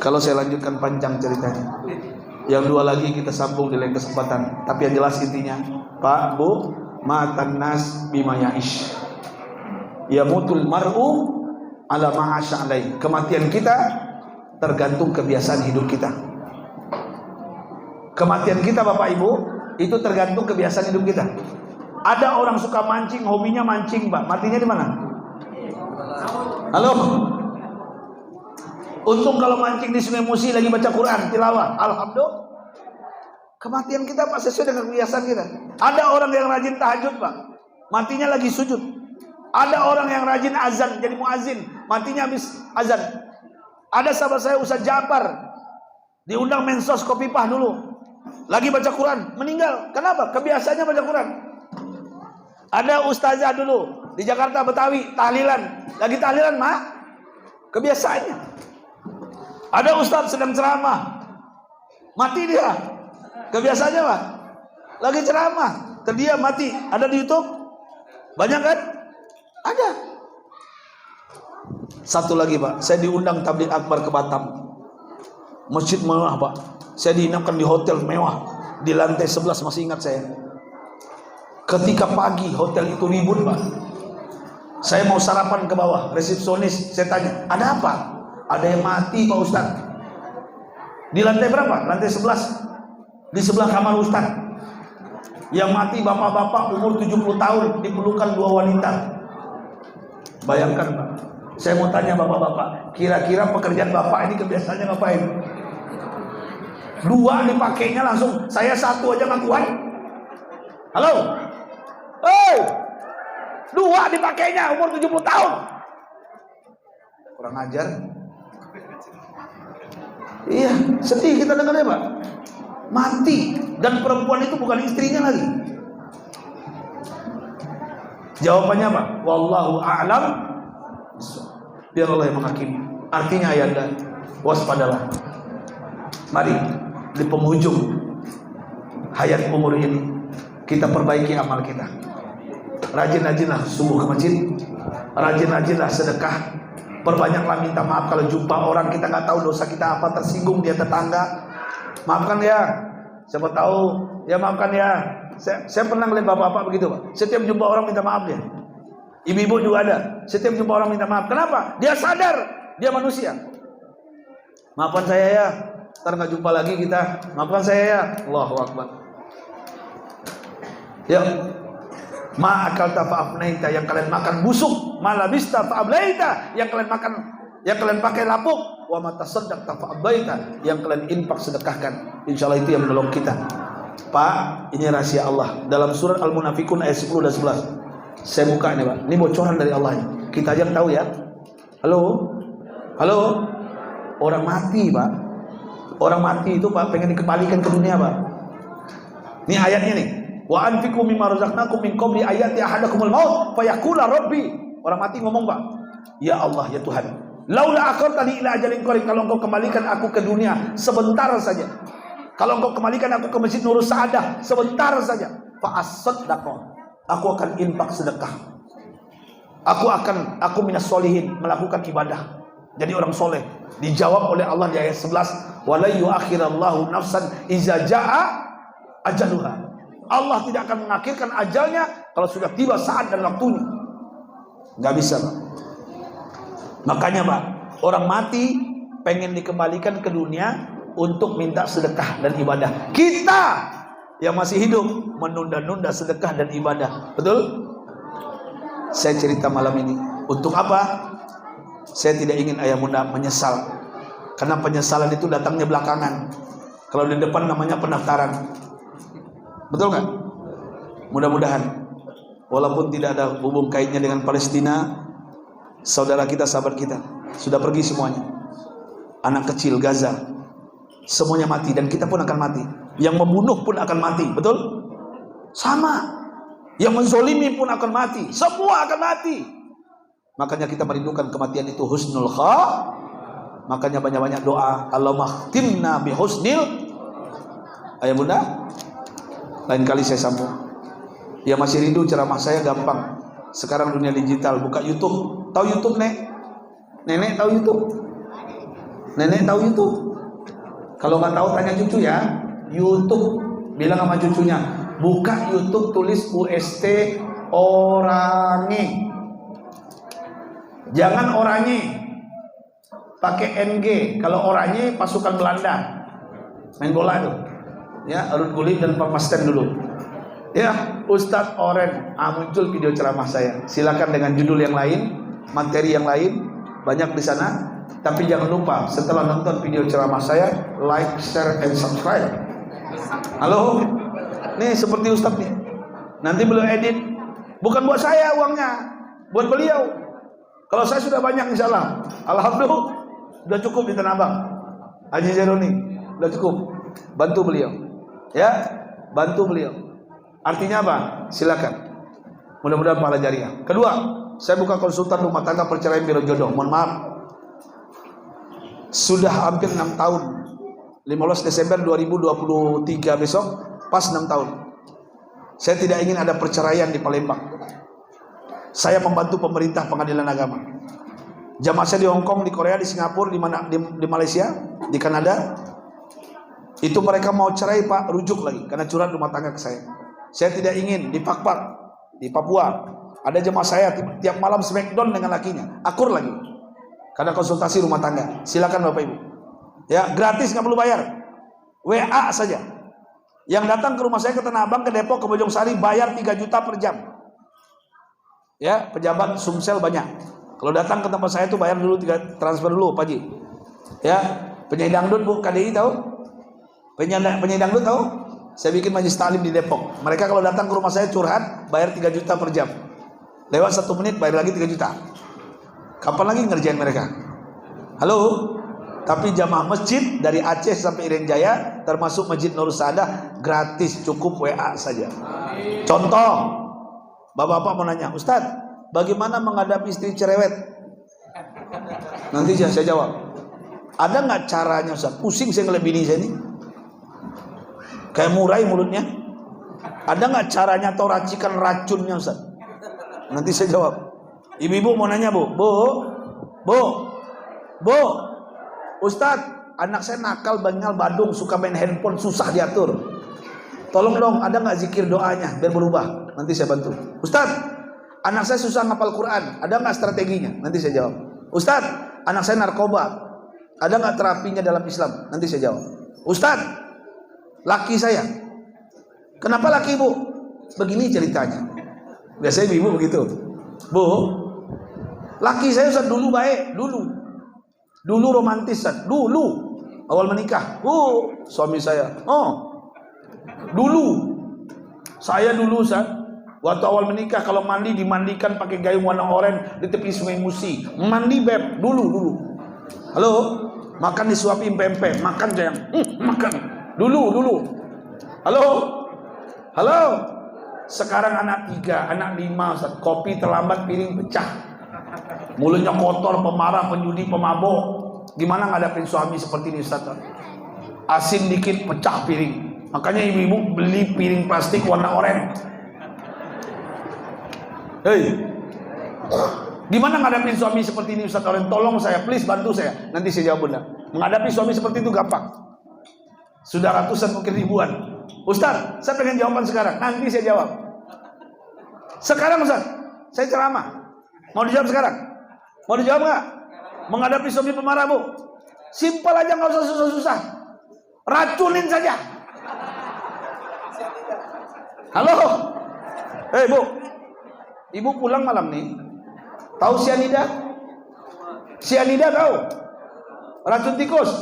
kalau saya lanjutkan panjang ceritanya. Yang dua lagi kita sambung di lain kesempatan. Tapi yang jelas intinya, Pak, Bu, matan nas bima ya'ish. Yamutul mar'u ala ma'asha alaih. Kematian kita tergantung kebiasaan hidup kita. Kematian kita Bapak Ibu itu tergantung kebiasaan hidup kita. Ada orang suka mancing, hobinya mancing, Pak. Matinya di mana? Halo. Untung kalau mancing di Sungai Musi lagi baca Quran, tilawah. Alhamdulillah. Kematian kita Pak sesuai dengan kebiasaan kita. Ada orang yang rajin tahajud Pak, matinya lagi sujud. Ada orang yang rajin azan jadi muazin, matinya habis azan. Ada sahabat saya Ustaz Ja'far, diundang Mensos Kopipah dulu, lagi baca Quran, meninggal. Kenapa? Kebiasaannya baca Quran. Ada ustazah dulu di Jakarta Betawi, tahlilan, lagi tahlilan mah kebiasaannya. Ada ustaz sedang ceramah, mati dia. Kebiasaannya Pak, lagi ceramah, terdiam mati. Ada di YouTube? Banyak kan? Ada. Satu lagi Pak, saya diundang tabligh akbar ke Batam. Masjid mewah Pak. Saya diinapkan di hotel mewah di lantai 11, masih ingat saya. Ketika pagi hotel itu ribut Pak. Saya mau sarapan ke bawah, resepsionis saya tanya, ada apa? Ada yang mati Pak Ustaz. Di lantai berapa? Lantai 11. Di sebelah kamar Ustaz. Yang mati bapak-bapak umur 70 tahun, dipelukan 2 wanita. Bayangkan Pak. Saya mau tanya bapak-bapak, kira-kira pekerjaan bapak ini kebiasaannya ngapain? 2 dipakainya langsung, saya 1 aja nggak kuat. Halo? Oh, 2 dipakainya umur 70 tahun. Kurang ajar. Iya, sedih kita dengarnya Pak. Mati, dan perempuan itu bukan istrinya lagi. Jawabannya apa? Wallahu a'lam. Biar Allah yang menghakimi. Artinya ayanda, waspadalah. Mari di penghujung hayat umur ini kita perbaiki amal kita. Rajin-rajinlah subuh ke masjid, rajin-rajinlah sedekah, perbanyaklah minta maaf kalau jumpa orang kita nggak tahu dosa kita apa, tersinggung dia tetangga, maafkan ya, siapa tahu ya, maafkan ya. Saya pernah ngeliat bapak-bapak begitu Pak, setiap jumpa orang minta maaf dia. Ibu-ibu juga ada, setiap jumpa orang minta maaf. Kenapa? Dia sadar dia manusia. Maafkan saya ya, ntar nggak jumpa lagi kita, maafkan saya ya. Allahu Akbar. Ya, ma akalta fa'afnaita, yang kalian makan busuk, ma labista fa'ablaita, yang kalian makan, yang kalian pakai lapuk, wa ma tasaddaqta fa'abaita, yang kalian infak sedekahkan. Insyaallah itu yang menolong kita. Pak, ini rahasia Allah dalam surat Al-Munafikun ayat 10 dan 11. Saya buka ini Pak, ini bocoran dari Allah ini. Kita aja tahu ya. Halo, halo, orang mati Pak, orang mati itu Pak pengen dikembalikan ke dunia Pak. Ini ayatnya nih. Wa anfiqu mimma razaqnakum min qabli ayati ahadakumul maut fayaqula rabbi. Orang mati ngomong Pak, ya Allah ya Tuhan, laula akhartani ila ajalin qarib, kalau engkau kembalikan aku ke dunia sebentar saja, kalau engkau kembalikan aku ke Masjid Nurul Sa'adah sebentar saja, fa asaddaq, aku akan infak sedekah, aku minas solihin, melakukan ibadah, jadi orang soleh. Dijawab oleh Allah di ayat 11, wala yuakhirallahu nafsan iza jaa ajaluha. Allah tidak akan mengakhirkan ajalnya kalau sudah tiba saat dan waktunya. Nggak bisa Pak. Makanya Pak, orang mati pengen dikembalikan ke dunia untuk minta sedekah dan ibadah. Kita yang masih hidup menunda-nunda sedekah dan ibadah. Betul? Saya cerita malam ini untuk apa? Saya tidak ingin ayah bunda menyesal, karena penyesalan itu datangnya belakangan. Kalau di depan namanya pendaftaran. Betul nggak? Mudah-mudahan walaupun tidak ada hubung kaitnya dengan Palestina, saudara kita, sahabat kita sudah pergi semuanya. Anak kecil Gaza semuanya mati, dan kita pun akan mati. Yang membunuh pun akan mati, betul? Sama. Yang menzolimi pun akan mati, semua akan mati. Makanya kita merindukan kematian itu husnul kha. Makanya banyak-banyak doa, Allahumma khtimna bi husnil. Ayah bunda, lain kali saya sambung. Ya masih rindu ceramah saya, gampang. Sekarang dunia digital, buka YouTube. Tahu YouTube, Nek? Nenek tahu YouTube? Nenek tahu YouTube? Kalau nggak tahu tanya cucu ya. YouTube, bilang sama cucunya, buka YouTube, tulis UST Oranye. Jangan Oranye, pakai NG. Kalau Oranye pasukan Belanda, main bola tuh. Ya, Ruud Gullit dan Pak Masten dulu. Ya, Ustadz Oren, muncul video ceramah saya. Silakan dengan judul yang lain, materi yang lain, banyak di sana. Tapi jangan lupa setelah nonton video ceramah saya, like, share, and subscribe. Halo, nih seperti Ustadz nih. Nanti beliau edit, bukan buat saya uangnya, buat beliau. Kalau saya sudah banyak insya Allah, alhamdulillah, sudah cukup di Tanah Abang. Haji Zeroni, sudah cukup. Bantu beliau, ya, bantu beliau. Artinya apa? Silakan. Mudah-mudahan pahala jariah. Kedua, saya buka konsultan rumah tangga perceraian biro jodoh. Mohon maaf, sudah hampir 6 tahun. 15 Desember 2023 besok pas 6 tahun. Saya tidak ingin ada perceraian di Palembang. Saya membantu pemerintah pengadilan agama. Jamaah saya di Hong Kong, di Korea, di Singapura, di Malaysia, di Kanada. Itu mereka mau cerai Pak, rujuk lagi karena curhat rumah tangga ke saya. Saya tidak ingin di Pakpak, di Papua. Ada jemaah saya tiap malam smackdown dengan lakinya, akur lagi. Karena konsultasi rumah tangga. Silakan Bapak Ibu. Ya, gratis, nggak perlu bayar. WA saja. Yang datang ke rumah saya ke Tanah Abang, ke Depok, ke Bojong Sari bayar 3 juta per jam. Ya, pejabat Sumsel banyak. Kalau datang ke tempat saya itu bayar dulu, transfer dulu Pak Ji. Ya, penyanyi dangdut Bu, KDI tahu? Penyanyi dangdut tahu? Saya bikin majlis taklim di Depok. Mereka kalau datang ke rumah saya curhat, bayar 3 juta per jam. Lewat 1 menit bayar lagi 3 juta. Kapan lagi ngerjain mereka? Halo? Tapi jamaah masjid dari Aceh sampai Irian Jaya, termasuk Masjid Nur Saadah, gratis, cukup WA saja. Contoh, bapak-bapak mau nanya, Ustadz, bagaimana menghadapi istri cerewet? Nanti saya jawab. Ada nggak caranya Ustadz? Pusing saya ngeliat bini saya ini. Kayak murai mulutnya. Ada nggak caranya atau racikan racunnya Ustaz? Nanti saya jawab. Ibu-ibu mau nanya Bu. Bu, Ustaz, anak saya nakal, bangal, badung, suka main handphone, susah diatur. Tolong dong, ada nggak zikir doanya biar berubah? Nanti saya bantu. Ustaz, anak saya susah ngapal Quran, ada nggak strateginya? Nanti saya jawab. Ustaz, anak saya narkoba, ada nggak terapinya dalam Islam? Nanti saya jawab. Ustaz, laki saya, kenapa laki Bu? Begini ceritanya. Biasanya ibu begitu. Bu, laki saya Ustaz dulu baik, dulu romantis Ustaz, dulu awal menikah. Suami saya, dulu saya dulu Ustaz, waktu awal menikah kalau mandi dimandikan pakai gayung warna oranye di tepi Sungai Musi. Mandi beb, dulu. Halo, makan disuapin pempek, makan sayang, makan. Dulu. Halo. Sekarang anak 3, anak 5, Ustaz. Kopi terlambat, piring pecah. Mulutnya kotor, pemarah, penjudi, pemabok. Gimana ngadapin suami seperti ini Ustaz? Asin dikit pecah piring. Makanya ibu-ibu beli piring plastik warna oranye. Hei, gimana ngadapin suami seperti ini Ustaz Oren? Tolong saya, please bantu saya. Nanti saya jawab Bunda. Menghadapi suami seperti itu gampang. Sudah ratusan mungkin ribuan. Ustaz, saya pengen jawaban sekarang. Nanti saya jawab. Sekarang Ustaz, saya ceramah. Mau dijawab sekarang? Mau dijawab nggak? Menghadapi suami pemarah Bu, simpel aja, nggak usah susah-susah. Racunin saja. Halo, Bu, ibu pulang malam nih. Tahu sianida? Sianida tahu? Racun tikus.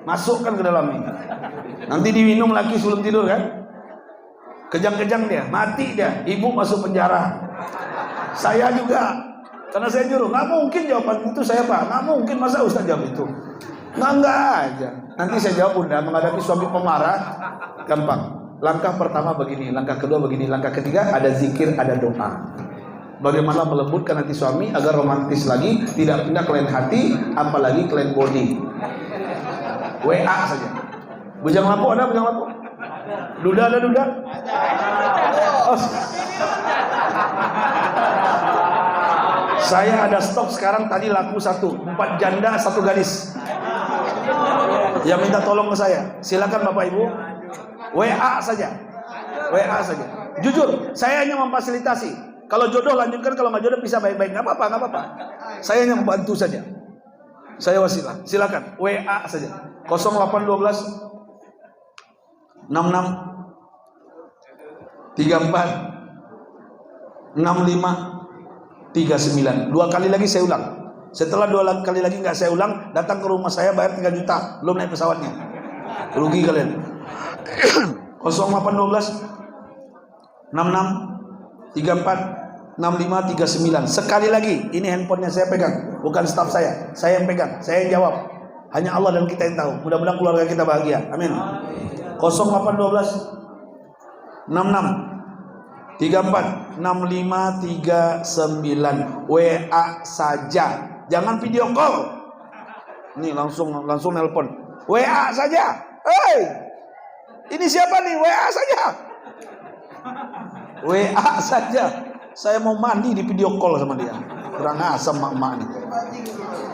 Masukkan ke dalam ini. Nanti diminum lagi sebelum tidur kan? Kejang-kejang dia, mati dia, ibu masuk penjara. Saya juga, karena saya nyuruh, nggak mungkin jawaban itu saya Pak, nggak mungkin, masa Ustaz jawab itu? Nggak aja. Nanti saya jawab, Bunda, menghadapi suami pemarah, gampang. Langkah pertama begini, langkah kedua begini, langkah ketiga ada zikir, ada doa. Bagaimana melembutkan hati suami agar romantis lagi, tidak pindah ke lain hati, apalagi ke lain body. WA saja. Bujang lapuk ada, bujang lapuk? Duda ada, duda? Oh. Saya ada stok sekarang, tadi laku 1, 4 janda 1 gadis. Yang minta tolong ke saya, silakan Bapak Ibu, WA saja, WA saja. Jujur, saya hanya memfasilitasi. Kalau jodoh lanjutkan, kalau nggak jodoh bisa baik-baik, nggak apa-apa, nggak apa-apa. Saya hanya membantu saja. Saya wasilah, silakan WA saja. 0812 66 34 65 39. 2 kali lagi saya ulang. Setelah 2 kali lagi nggak saya ulang, datang ke rumah saya bayar 3 juta, belum naik pesawatnya. Rugi kalian. 0812 66 34 65 39. Sekali lagi, ini handphonenya saya pegang, bukan staf saya yang pegang, saya yang jawab. Hanya Allah dan kita yang tahu. Mudah-mudahan keluarga kita bahagia. Amin. 0812 66 34 65 39. WA saja. Jangan video call. Ini langsung nelpon. WA saja. Hei, ini siapa nih? WA saja. WA saja. Saya mau mandi di video call sama dia. Kurang asam mak-mak nih.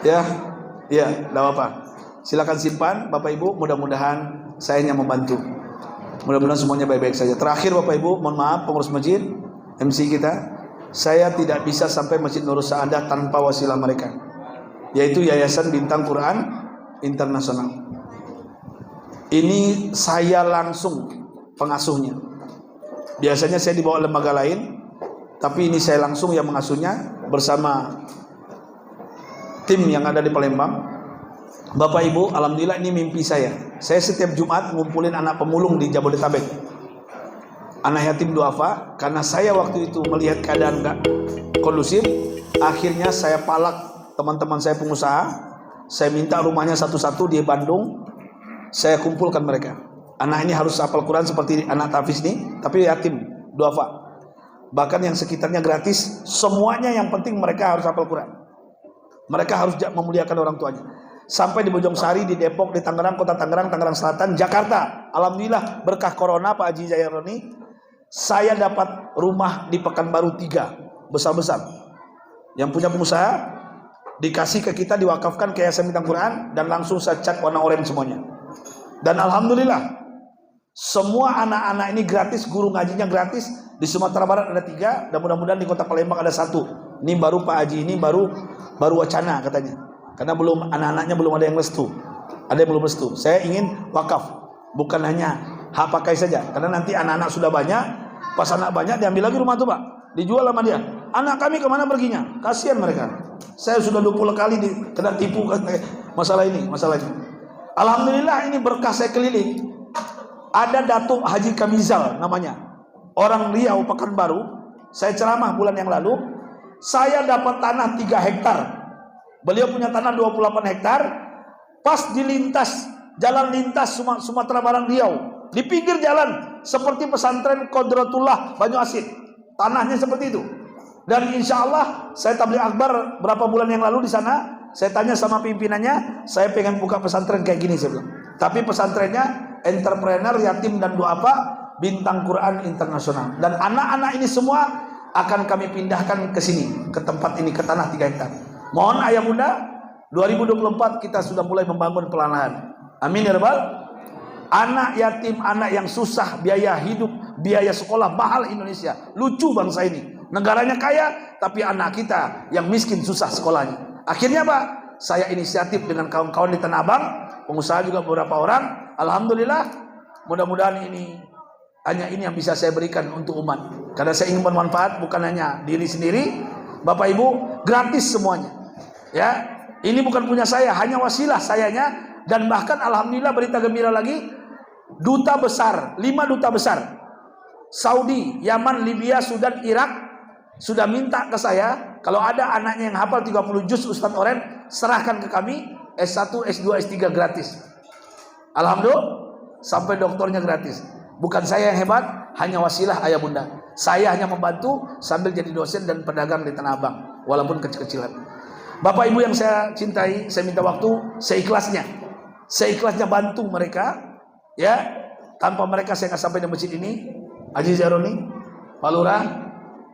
Ya, enggak apa-apa. Silakan simpan Bapak Ibu, mudah-mudahan saya hanya membantu. Mudah-mudahan semuanya baik-baik saja. Terakhir Bapak Ibu, mohon maaf pengurus masjid, MC kita, saya tidak bisa sampai Masjid Nurul Saadah tanpa wasilah mereka, yaitu Yayasan Bintang Quran Internasional. Ini saya langsung pengasuhnya. Biasanya saya dibawa lembaga lain, tapi ini saya langsung yang mengasuhnya bersama tim yang ada di Palembang. Bapak Ibu, alhamdulillah ini mimpi saya. Saya setiap Jumat ngumpulin anak pemulung di Jabodetabek, anak yatim duafa. Karena saya waktu itu melihat keadaan gak kondusif, akhirnya saya palak teman-teman saya pengusaha. Saya minta rumahnya satu-satu di Bandung, saya kumpulkan mereka. Anak ini harus hafal Quran seperti anak Tafiz nih, tapi yatim duafa. Bahkan yang sekitarnya gratis, semuanya yang penting mereka harus hafal Quran. Mereka harus memuliakan orang tuanya. Sampai di Bojongsari, di Depok, di Tangerang, Kota Tangerang, Tangerang Selatan, Jakarta. Alhamdulillah berkah corona Pak Haji Jaironi, saya dapat rumah di Pekanbaru 3 besar-besar. Yang punya pengusaha dikasih ke kita, diwakafkan ke Yayasan Bintang Quran, dan langsung saya cat warna oranye semuanya. Dan alhamdulillah semua anak-anak ini gratis, guru ngajinya gratis. Di Sumatera Barat ada 3, dan mudah-mudahan di Kota Palembang ada 1. Ini baru Pak Haji, ini baru wacana katanya. Karena belum, anak-anaknya belum ada yang restu. Ada yang belum restu. Saya ingin wakaf, bukan hanya hak pakai saja. Karena nanti anak-anak sudah banyak, pas anak banyak diambil lagi rumah itu Pak, dijual sama dia. Anak kami kemana perginya? Kasihan mereka. Saya sudah 20 kali kena tipu masalah ini. Alhamdulillah ini berkah saya keliling. Ada Datuk Haji Kamizal namanya, orang Riau Pekanbaru. Saya ceramah bulan yang lalu. Saya dapat tanah 3 hektar. Beliau punya tanah 28 hektar. Pas dilintas, jalan lintas Sumatera Barat Riau, di pinggir jalan seperti pesantren Qodratullah Banyu Asin. Tanahnya seperti itu. Dan insya Allah saya tabligh akbar berapa bulan yang lalu di sana. Saya tanya sama pimpinannya, saya pengen buka pesantren kayak gini, saya bilang. Tapi pesantrennya entrepreneur, yatim dan duafa, Bintang Quran Internasional. Dan anak-anak ini semua akan kami pindahkan ke sini, ke tempat ini, ke tanah 3 hektar. Mohon ayah bunda, 2024 kita sudah mulai membangun perlahan-lahan. Amin ya rabbal. Anak yatim, anak yang susah, biaya hidup, biaya sekolah mahal Indonesia. Lucu bangsa ini. Negaranya kaya, tapi anak kita yang miskin susah sekolahnya. Akhirnya Pak, saya inisiatif dengan kawan-kawan di Tanah Abang, pengusaha juga beberapa orang. Alhamdulillah, mudah-mudahan ini hanya ini yang bisa saya berikan untuk umat. Karena saya ingin bermanfaat bukan hanya diri sendiri, Bapak Ibu, gratis semuanya. Ya, ini bukan punya saya, hanya wasilah sayanya. Dan bahkan alhamdulillah berita gembira lagi, duta besar, 5 duta besar Saudi, Yaman, Libya, Sudan, Irak sudah minta ke saya, kalau ada anaknya yang hafal 30 juz Ustadz Oren, serahkan ke kami, S1, S2, S3 gratis. Alhamdulillah, sampai doktornya gratis. Bukan saya yang hebat, hanya wasilah ayah bunda. Saya hanya membantu sambil jadi dosen dan pedagang di Tanah Abang, walaupun kecil-kecilan. Bapak ibu yang saya cintai, saya minta waktu seikhlasnya bantu mereka, ya. Tanpa mereka saya nggak sampai di masjid ini. Haji Zaroni, Pak Lurah,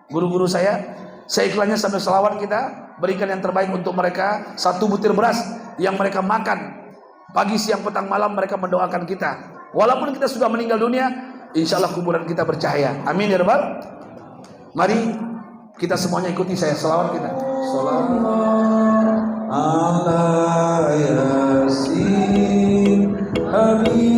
guru-guru saya ikhlasnya sambil selawat kita berikan yang terbaik untuk mereka. 1 butir beras yang mereka makan pagi, siang, petang, malam, mereka mendoakan kita. Walaupun kita sudah meninggal dunia, insya Allah kuburan kita bercahaya. Amin ya Rabbal. Mari kita semuanya ikuti saya, selawat kita. Sallallahu ala yasin habib